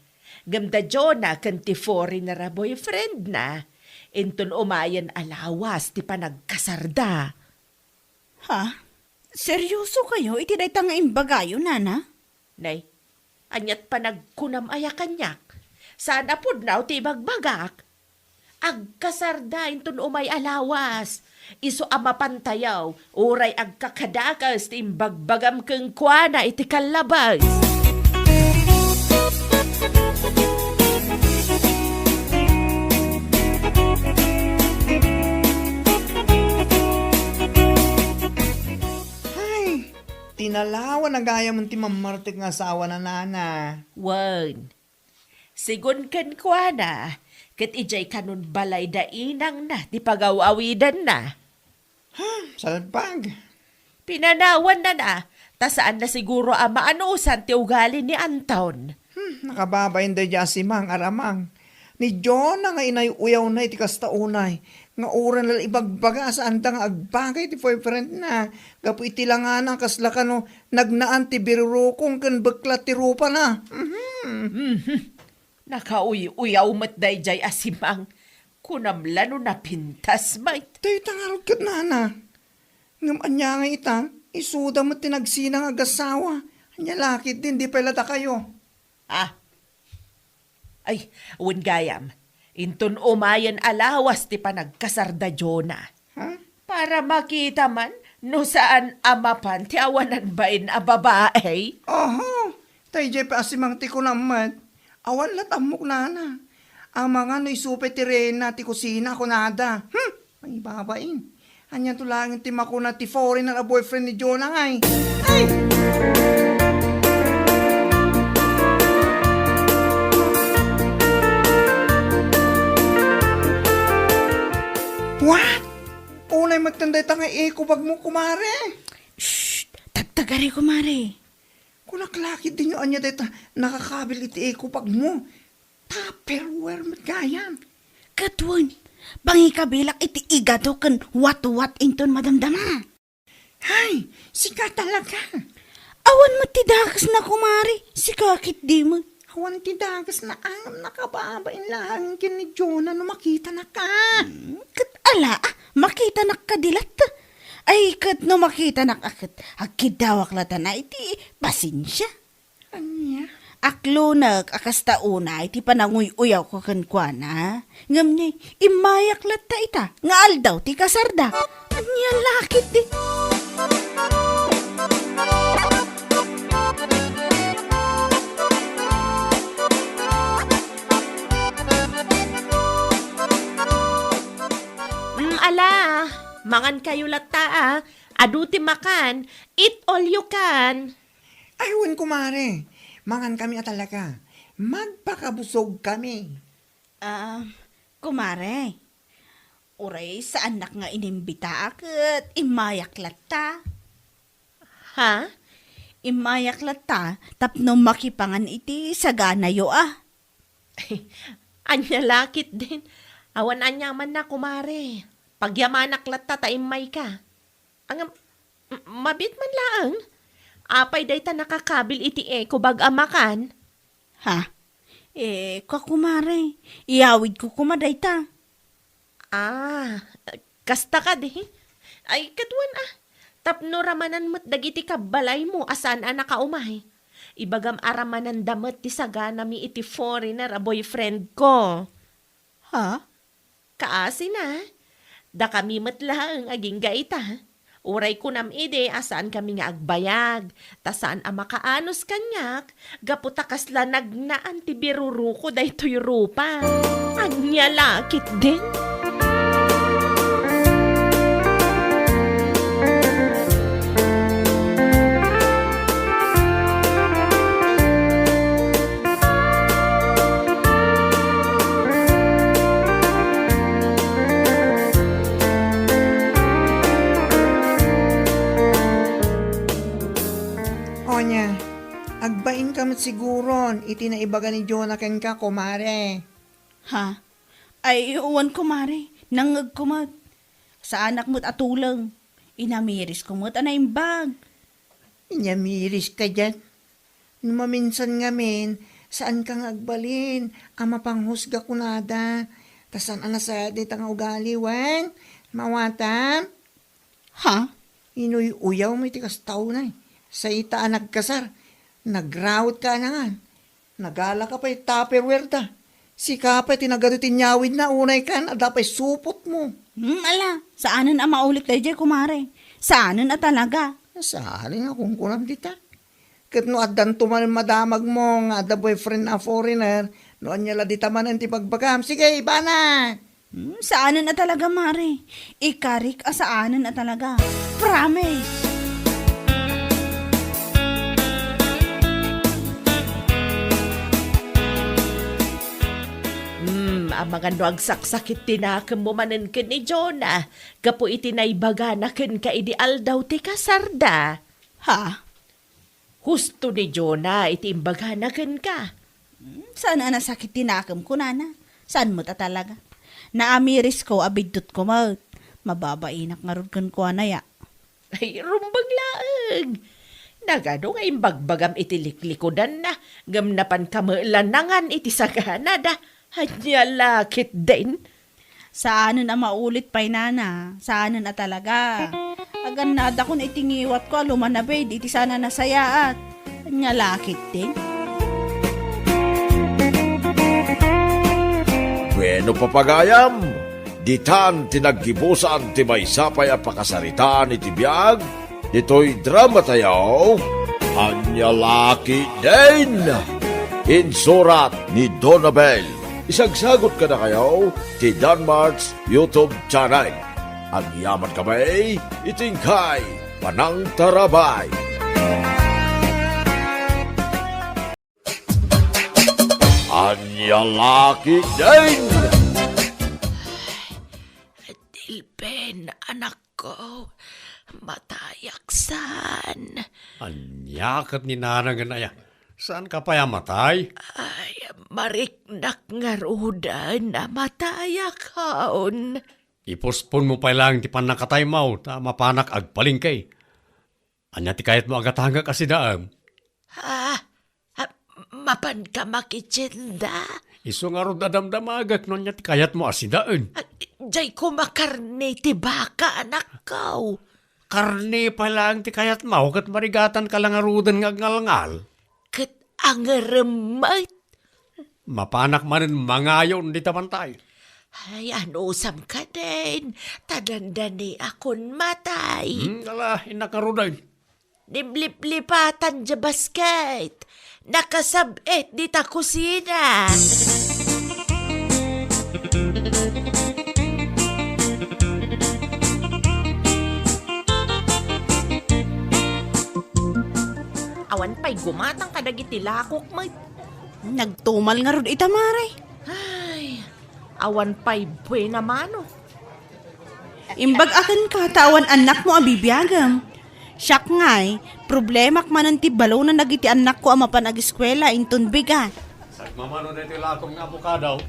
Gamdadyo na kanti foreigner a boyfriend na, inton umayan alawas ti panagkasarda. Ha? Seryoso kayo? Iti day tanga imbagayo, nana? Nay, anyat panagkunam aya kanyak. Sana pud naw ti bagbagak. Agkasarda inton umay alawas. Iso amapantayaw, uray agkakadakas ti imbagbagam keng kuana iti kalabas. Ay, tinalawan na gaya mo ti mamartik nga asawa na nana. Wan, sigun ken kuana, ket ijay kanun balay dainang na ti pagawawidan na. Salpag. Pinanawan na, ta saan na siguro ama anusan ti ugali ni Anton. Nakababayin da dya si Mang Aramang. Ni Jonah nga inay uyaw na iti kasta unay. Nga oran lala ibagbaga saan ta nga agbagay ti boyfriend na. Gapu iti langanan kasla ka no nagnaan ti birurukong kan bakla ti rupa na. Nakauy-uyaw mat dayjay asimang. Kunamlano na pintas mait. Tayo tangarot kat na. Ngam anya nga ita, isuda mo tinagsinang agasawa. Anya lakit din, di pelata kayo. Ah. Ay, uwan gayam. Inton umayan alawas ti panagkasarda Jonah. Ha? Para makita man no saan amapan ti awanan bain a babae. Oho, tayo jay pa asimang ti ko naman. Awan lat amok na. Ang mga no isupe ti rena ti kusina ko nada. May babain. Anya tulangin ti makuna ti foreigner a boyfriend ni Jonah ngay. Ay! What? Unay magtanday ta nga ikubag mo kumare. Shh! Tagtagari, kumare. Kunaklakit din yung anya deta nakakabil iti ikubag mo. Tupperware matgayan. Katwan, bangi kabilak iti igado kan wat-wat inton madamdama. Hay, sika talaga. Awan mo ti dakas na, kumare. Si kakit di mo. Awan ti dagas na angam nakababain lang kin ni Jonah no makita na ka. Kat ala, makita na kadilat. Ay, kat no makita na kakit. Agkidawak lata na iti pasensya. Anya? Aklo akasta una iti pananguy-uyaw ko kankwana. Ngam niya, imayak lata ita. Nga aldaw ti kasarda. Anya lakit di. Ala, mangan kayo lata aduti makan, eat all you can. Aywan kumare. Mangan kami talaga. Magpakabusog kami. Kumare, uray sa anak nga inimbita akit, imayak lata. Ha? Imayak lata, tapno makipangan iti sagana yo Anya lakit din. Awan anya man na kumare. Pagyamanak lata taimay ka. Ang mabit man laang. Apay day ta nakakabil iti kubag amakan. Ha? Kumare, iyawid ko kumaday ta. Kasta ka di. Ay, katwan Tapno ramanan mo't dagiti kabalay mo asan nakaumay. Ibagam aramanan damat ti sagana mi iti foreigner a boyfriend ko. Ha? Kaasi na. Da kami matlang aging gaita. Uray ko nam ide asaan kami nga agbayag. Tasaan ang makaanos kanyak. Gaputa kasla nagnaan ti biruruko day to'y rupa. Anya lakit din. Onya, agbain kamit siguron. Iti na ibaga ni Jonah ken ka kumare. Ha? Ay, uwan kumare, nangag kumat. Sa anak mo't atulang, inamiris kumot anaimbag. Inyamiris ka dyan. Maminsan ngamin, saan kang agbalin? Ama panghusga kunada. Tasan anasa di tanga ugali, wan? Mawatam? Ha? Inuy uyaw mo itikas tao na. Sa itaan nagkasar. Nagrawit ka na nga. Nagala ka pa Tupperware ta. Si ka pa tinagadutin nyawid na unay kan. Adapay supot mo. Ala, saanan ang maulit tayo kumare? Saanan talaga? Saan nga kung kunam dita. Kat no adan tuman madamag mo nga the boyfriend na foreigner. No anyala dita man ang tipagbagam. Sige, iba na. Saanan talaga, mare? Ikarik saanan talaga. Promise! Ang mga nuagsaksakit tinakam mo manan ken ni Jonah. Gapo iti naibaga na ken ka idi aldaw ti kasarda. Ha? Husto ni Jonah iti imbaga na ken ka. Sana nasakit tinakam ko, nana. Saan mo ta talaga? Naamiris ko, abidot ko mo. Mababainak nga ron kan ko anaya. Ay, rumbag laang. Nagano nga imbagbagam itiliklikod na. Gamnapan kamalanangan iti sagana da. Hanya lakit din. Saanan na maulit pa'y nana? Saanan na talaga? Agan na da kun itingiwat ko lumanabed, iti sana nasayaat. Anya lakit din. Bueno papagayam, ditan tinaggibusan ti may sapay a pakasaritaan iti biyag, dito'y drama tayo, Anya Laki din! Insurat ni Donabel. Isagsagot ka na kayo ti Danmarks YouTube channel. Ang yaman kamay, itingkay, Panang Tarabay. Anya Laki din! Dilben, anak ko. Matayaksan. Anyakat ni nanang ganaya. Saan ka pa yamatay? Ay, mariknak nga rudan na matayakaon. Ipospon mo pa lang ti panakatay mo, ta mapanak agpaling kay. Anya ti kayat mo agatanga kasi daam. Mapan ka makitsinda. Iso nga ro dadamdamagak nun niya ti kayat mo asidaan. Diyay ko makarne ti baka, anak ko. Karne pa lang ti kayat mo, kat marigatan ka lang arudan nga ngalngal. Kat ang remat. Mapanak manin mangayon di tamantay. Ay, anusam ka din. Tadandani akon matay. Ala, inakarudan. Niblip-lipatan dya basket. Nakasabit di ta kusina. Awan pa'y gumatang kadagiti lakok, may. Nagtumal nga ron itamare. Ay, awan pa'y buena mano. Imbag akan ka, tawan anak mo abibiyagam. Siyak nga'y, problema manan ti balaw na nagiti anak ko ama panag-eskwela inton bigat. Mamano na iti lakong nga abukadaw.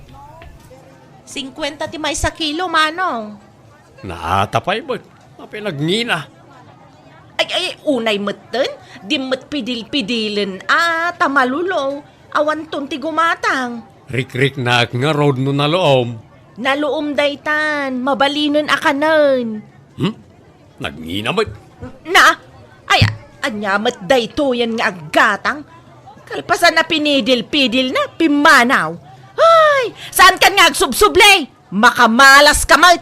50 ti may sa kilo, manong. Naatapay ba? Mapinagnina. Ay, unay meten, di met pidil-pidilin, tamalulo, awan ton ti gumatang. Rik-rik na nga road no na loom. Naluom daytan, mabalinon akanan. Nagnina ba? Na, ay, anyamat dayto yan nga aggatang. Kalpasan na pinidil-pidil na, pimanaw. Ay, saan ka nga agsubsublay? Makamalas ka mat.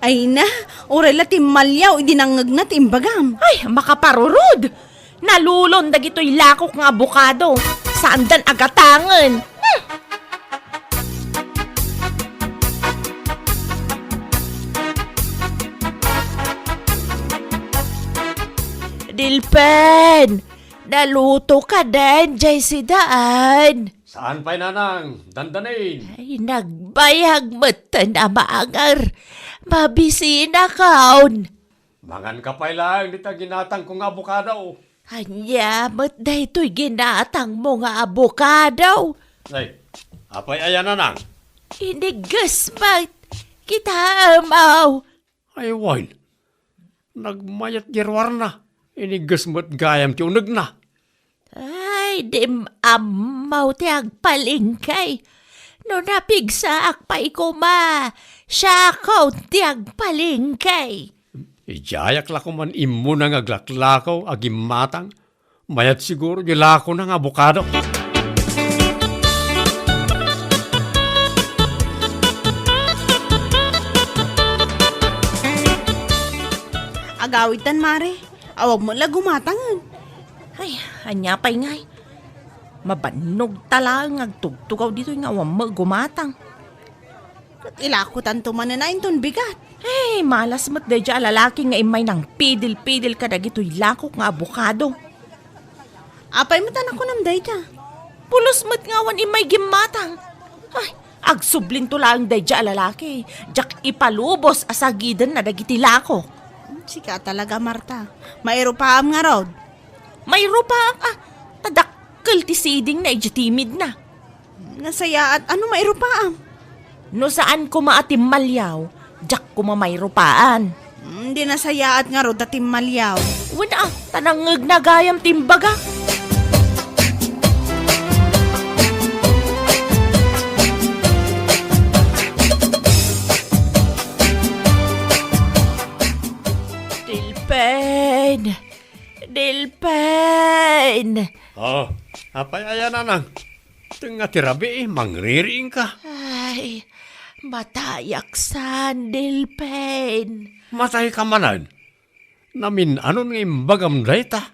Ay na, orela ti malyaw, idinangag na ti imbagam. Ay, makaparurod. Nalulon dagito'y lakok nga abukado. Saan dan agatangan? Dilpen, naluto ka din, jay si Daan. Saan pa'y nanang? Dandanin. Ay, nagbayag mata na maangar. Mabisina kaon. Mangan ka pa'y lang, di ta ginatang kong abukadaw. Anya, mat na ito'y ginatang mo nga abukado. Ay, apay ayan nanang. Inigas mat, kita amaw. Ay, wine. Nagmayat girwar na. Inigas mo't gayam ti unag na. Ay, dim amaw ti agpalingkay. No napigsa akpay ko ma, siya ko ti agpalingkay. Ijayak lako man imo na nga glaklakaw agim matang. Mayat siguro gilako ng abukado. Agawitan mare, awag mo la gumatangan. Ay, anya pa'y ngay. Mabanog talang agtugtugaw dito yung awam mo gumatang. Ilakutan tumanan na inton bigat. Hey, malas mo't dedya lalaki nga imay ng pidil-pidil ka dagito'y lakok nga abukado. Apay mo tanak ko namday ka. Pulos mo't ngawan imay gimatang. Ay, agsublin to lang dedya lalaki. Jak ipalubos asagidan na dagiti lakok. Sika talaga Marta. Mairo pa am nga rod. May rupa tadakkel ti siding na timid na. Nasayaat, ano mairupaam? No saan ko maatim malyaw, jak ko mamayropaan. Di nasayaat nga ro datim malyaw. Wala, tanangag na gayam timbaga. Dilpen! Dilpen! Oh, apay ayan nanang. Tengah tirabi mangriring ka. Ay, matayak san, Dilpen. Matay ka manan. Namin anon nga imbagam dayta.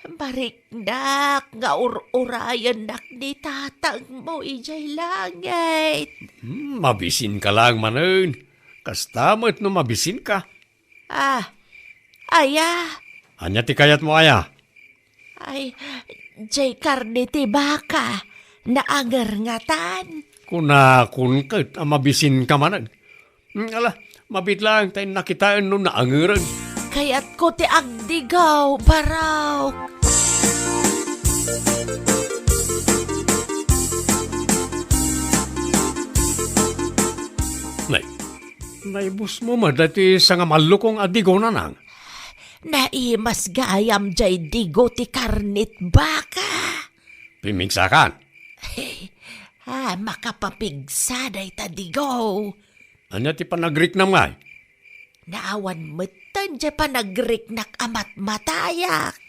Barikdak, nga urayan dak di tatang mo ijay langit. Mabisin ka lang manan. Kastamot no mabisin ka. Ah, aya, Anya ti kayat mo aya. ay, jay karne ti baka, naanger ngatan. Kuna kun ket mabisin ka manan. Ala, mabit lang tayo nakitaan no naangeran. Kaya't ko ti agdigaw, baraw. Naibus mo dati sa nga malukong adigo na nang. Naimas gayam jay digo ti karnit baka. Pimigsakan. Makapapigsa day ta digo. Anya ti panagrik na ngay. Naawan metan jay panagriknak amat matayak.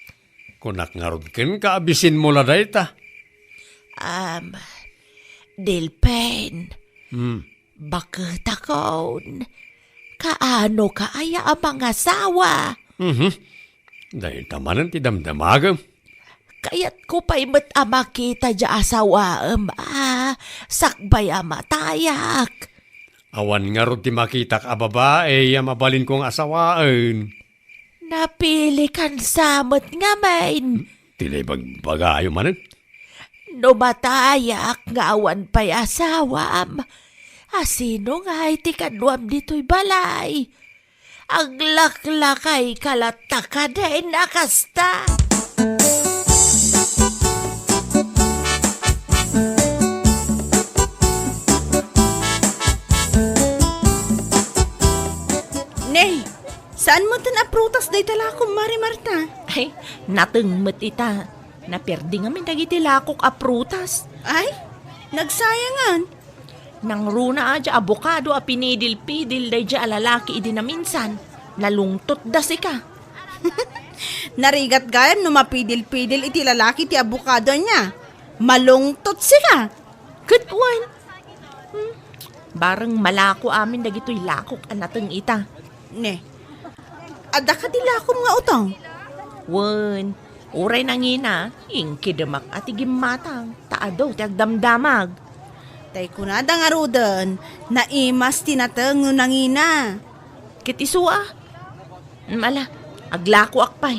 Kunak ngarudken ka abisin mo la dayta. Dilpen, bakit akon? Kaano ka aya ang mga asawa? Dahil tamanan ti damdamagam. Kaya't ko pa'y mat makita dya asawa sakbay matayak. Awan nga ron ti makita ka babae, mabalin kong asawaan. Napili kan samot nga main. Tilay bagbagayo manan. No matayak nga awan pa'y asawam. Asino nga iti kanwam dito'y balay. Ang laklakay kalataka din nakasta. Nay, saan mo tan aprutas day talakom, Mari Marta? Ay, natengmet ita. Naperdi nga min dagiti lakok a prutas. Ay, nagsayangan. Nang runa adya abokado a pinidil-pidil day dya alalaki idi na minsan. Nalungtot da si ka. Narigat gayam no mapidil-pidil iti lalaki ti abukado niya. Malungtot sila. Katwan. Barang malako amin dagito'y lakok anateng ita. Ne, ada ka dilakom nga utong. Wen, uray nangina, ingkidemak at igimatang, taadaw ti agdamdamag. Tay kunada nga rudan, naimas tinateng no nangina. Kitisua. Mala, aglako akpay.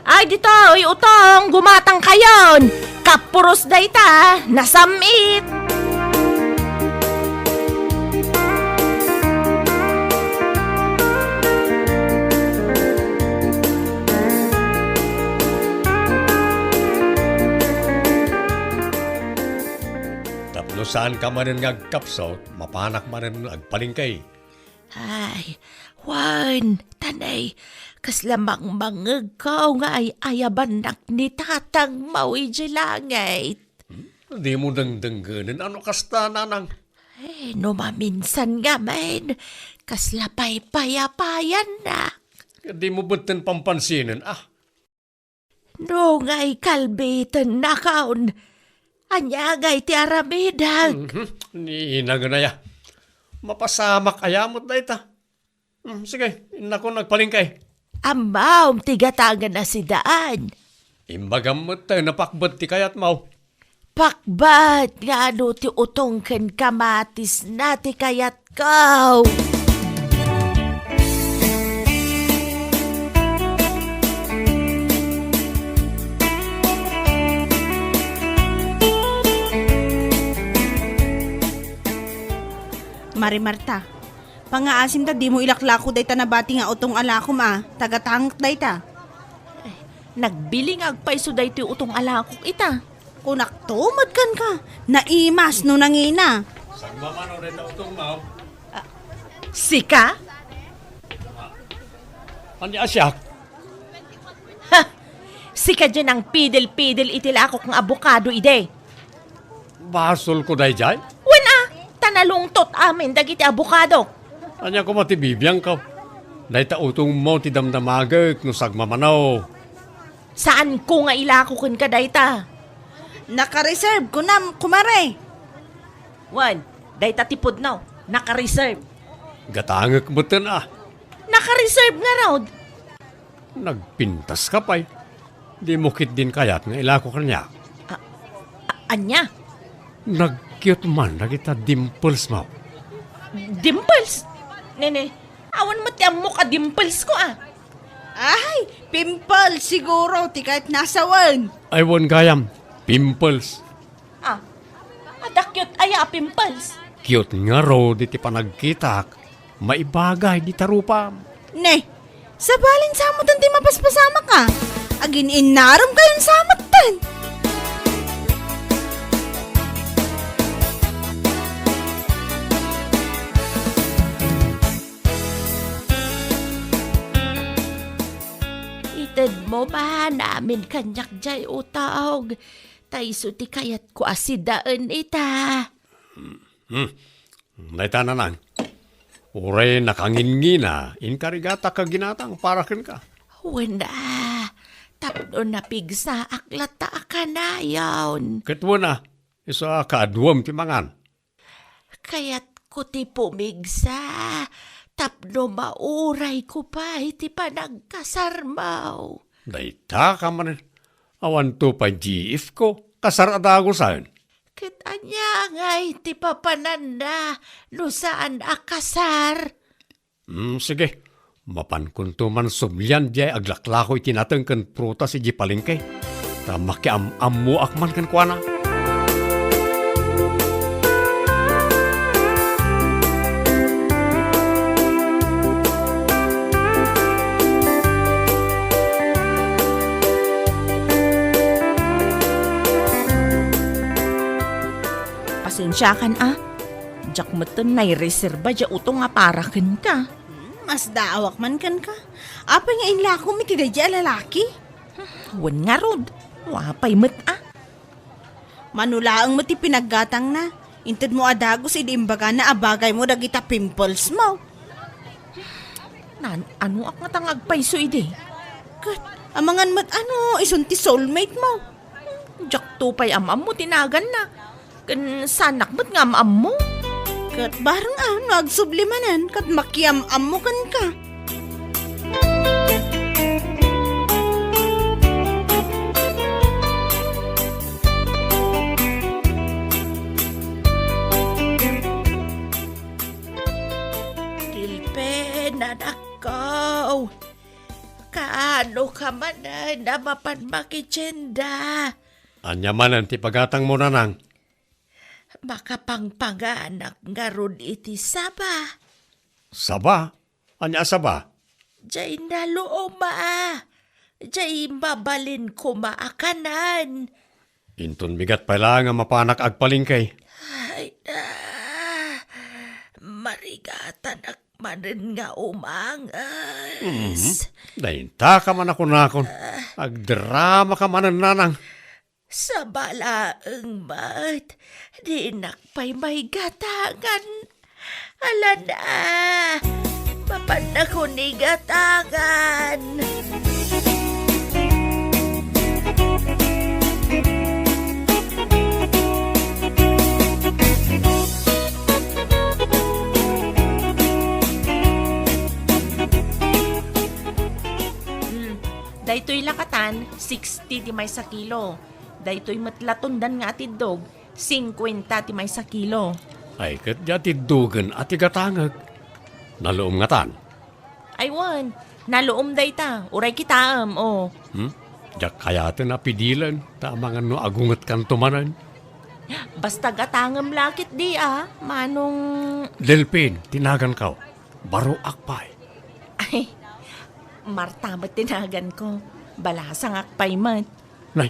Ay, dito, utong, gumatang kayon. Kapuros da ita, nasamit. Tapno saan ka manan ngagkapsot, mapanak manan agpalingkay. Ay, Juan, tanay, kaslamang mangag ko nga ay ayabanak ni tatang mawi langit. Di mo dangdangganan, ano kasta nanang? Eh, no maminsan nga men, kaslapay payapayan na. Di mo ba't pampansinin, No nga'y kalbitan na kaon, anya nga'y ti aramidag. Ni inaganaya. Mapasamak ayamot na ita. Sige, inako nagpalingkay. Amaw, tigatangan na si daan. Imbagam mo tayo napakbad ti kayat mau. Pakbat nga ano ti utong ken kamatis na ti kayat kaw. Mari Marta, pangaasim ta di mo ilaklako day ta nabati nga utong alakom tagatangk day ta. Nagbiling agpay so day ti utong alakok ita. Kunak tumad kan ka. Naimas no nangina. Sang mamano rin na utong mau. Sika? Anya asyak. Sika dyan ang pidil-pidil itila ako kang abukado ide. Basol ko day jay. Wen tanalungtot amin dagiti abukado. Anya ko matibibiyang ka. Day ta utong mo ti damdamagak no sagmamanaw. Saan ko nga ilako kun ka dayta? Naka-reserve ko na, kumare. Wan, dayta tipod now. Naka-reserve. Gatangak mo ah. Naka-reserve nga raw. Nagpintas ka pa'y. Di mo kit din kayat nga ilako kanya. Anya? Nag-cute man na kita dimples mo. Dimples? Nene, awan mo tiyang mo ka dimples ko Ay, pimple siguro, ti kahit nasawan. I won gayam. Pimples. Adakyot aya pimples. Cute nga ro di ti panagkitak. Maibagay di tarupa. Ne, sabalin samutan ti mapaspasama ka. Agin inaram kayon samutan. Ited mo ba namin kanyak jay utaog? Taiso ti kayat ko asidaan ita. Naita na nang. Uray nakangingina. Inkarigata ka ginatang parakin ka. Wala. Tapno na pigsa aklat ta akanayon. Katwa na. Isa kaadwam ti mangan. Kayat ko ti pumigsa. Tapno mauray ko pa iti panagkasarmaw. Naita ka man. Awan to pa GF ko. Kasar adago saan. Kit anya ngay ti papananda. No saan akasar. Sige. Mapan kun to man sumlian jay aglaklako itinatang kan prutas iji palengke. Ta makiam-am mo akman kan kuana. Pasensya kan Jak mo to nai-reserva dya utong nga parakin ka. Mas daawak man kan ka. Apa nga inlako mi ti dadya lalaki? Wan nga rod. Wapay mo't Manulaang mo ti pinaggatang na. Inted mo adagos idimbaga na abagay mo dagita pimples mo. Ano ak nga tangagpay so ide? Kat, amangan mat isun ti soulmate mo. Jak tupay amam mo tinagan na. Kan sanak mo't nga amam mo. Kat barang nagsublimanan kat makiam-am mo kan ka. Tilpen, anak ko. Kaano ka man na mapanmakitsenda? Anya man ang tipagatang mo na nang. Makapangpanganak nga ron iti saba. Saba? Anya saba? Diyay nalooma. Diyay mabalin ko maakanan. Inton bigat pala nga mapanak agpalingkay. Ay na. Marigatan ak manen nga umangas. Dainta ka man ako nakon. Agdrama ka man ang nanang. Sa balaang mat, di nakpay may gatangan. Ala na, mapan ako ni gatangan. Daytoy lakatan, 60 ti may sa kilo. Daytoy matlatundan nga ati dog, 50 ti may sa kilo. Ay kat jati dugan at igatangag. Naloom nga tan. Aywan, naloom dayta, uray kita Jak kayatan na pidilan. Tamangan no agungat kan tumanan. Basta gatangam lakit di manong... Lelpin, tinagan ka. Baro akpay. Ay, martamat tinagan ko. Balasang akpay mat. Nay,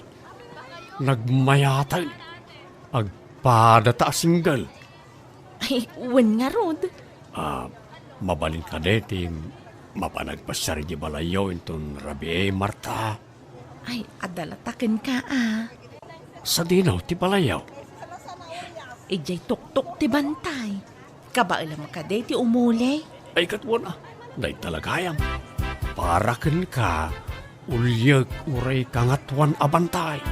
nagmayatan. Agpadata single. Ay, wen nga rod. Mabalin ka deti, mapanagpasar di balayo inton Rabi Marta. Ay, adalatakin ka Sa dinaw ti balayaw. Ijay tuktok ti bantay. Kabailam ka de ti umulay. Ay katwa na, day talagayam. Parakan ka, ulyag uray kangatwan abantay.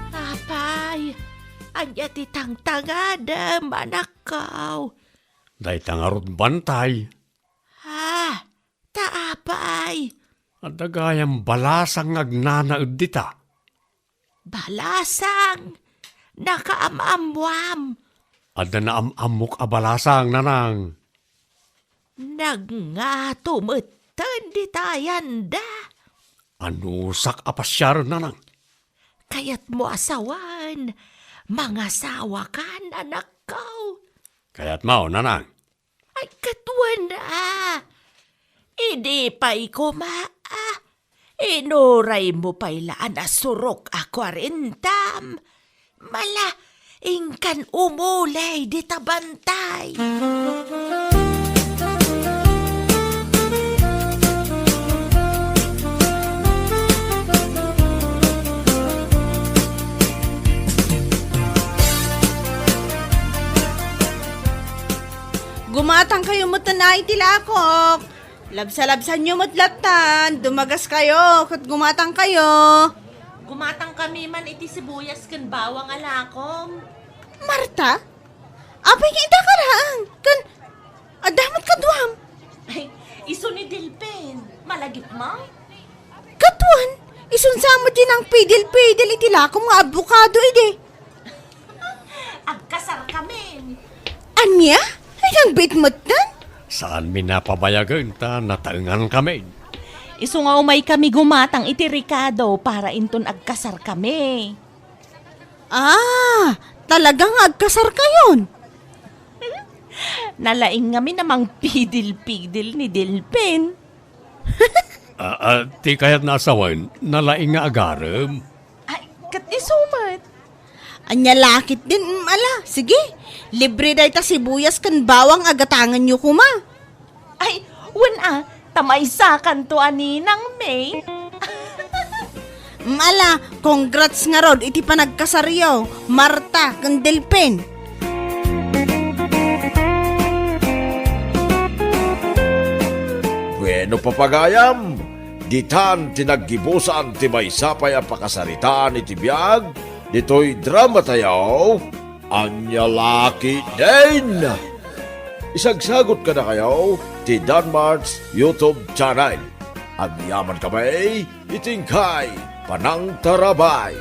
Apay, anya ti tangtangadam, anak kaw. Day tangarot bantay. Taapay. At dagayam balasang agnanaud dita. Balasang. Nakaamamwam. At na naamamok a balasang nanang. Nagngatumutan di tayan da. Anusak apasyar nanang. Kayat mo asawan. Mga sawa kan, anak kaw. Kaya't mao nanang. Ay, katuan na. Hindi pa'y kumaa. Inuray mo pa'y laan asurok akwarentam. Mala, ingkan umulay di tabantay. Gumatang kayo matanay tilakok. Labsa-labsan nyo matlatan. Dumagas kayo, kat gumatang kayo. Gumatang kami man iti sibuyas kan bawang alakom. Marta? Apay nga ita karaan. Kan, adamat ka duwam. Ay, iso ni Dilpen. Malagip mo? Katuan, isunsama din ang pidil-pidil itilakong nga abukado ide. Agkasar kami. Anya? Ay nang bitmatan? Saan minapabayagan ta nataengan kami? Iso nga umay kami gumatang iti Ricardo para inton agkasar kami. Talagang agkasar kayon. Nalaing kami namang pidil-pidil ni Dilpen. Ti kaya't naasawan, nalaing nga agarem. Ay, kat isumat. Anya lakit din, ala. Sige, libre day ta sibuyas kan bawang agatangan nyo kuma. Ay, tamaysa kan to aninang May. Ala, congrats nga rod, iti panagkasaryo. Marta, kan Delpen. Bueno papagayam, ditan tinaggibusan ti may sapay ang pakasaritaan iti biyag, dito'y drama tayaw, anya laki din. Isagsagot ka na kayo ti Danmar's YouTube channel. Ang yaman kamay, itingkay, panang tarabay.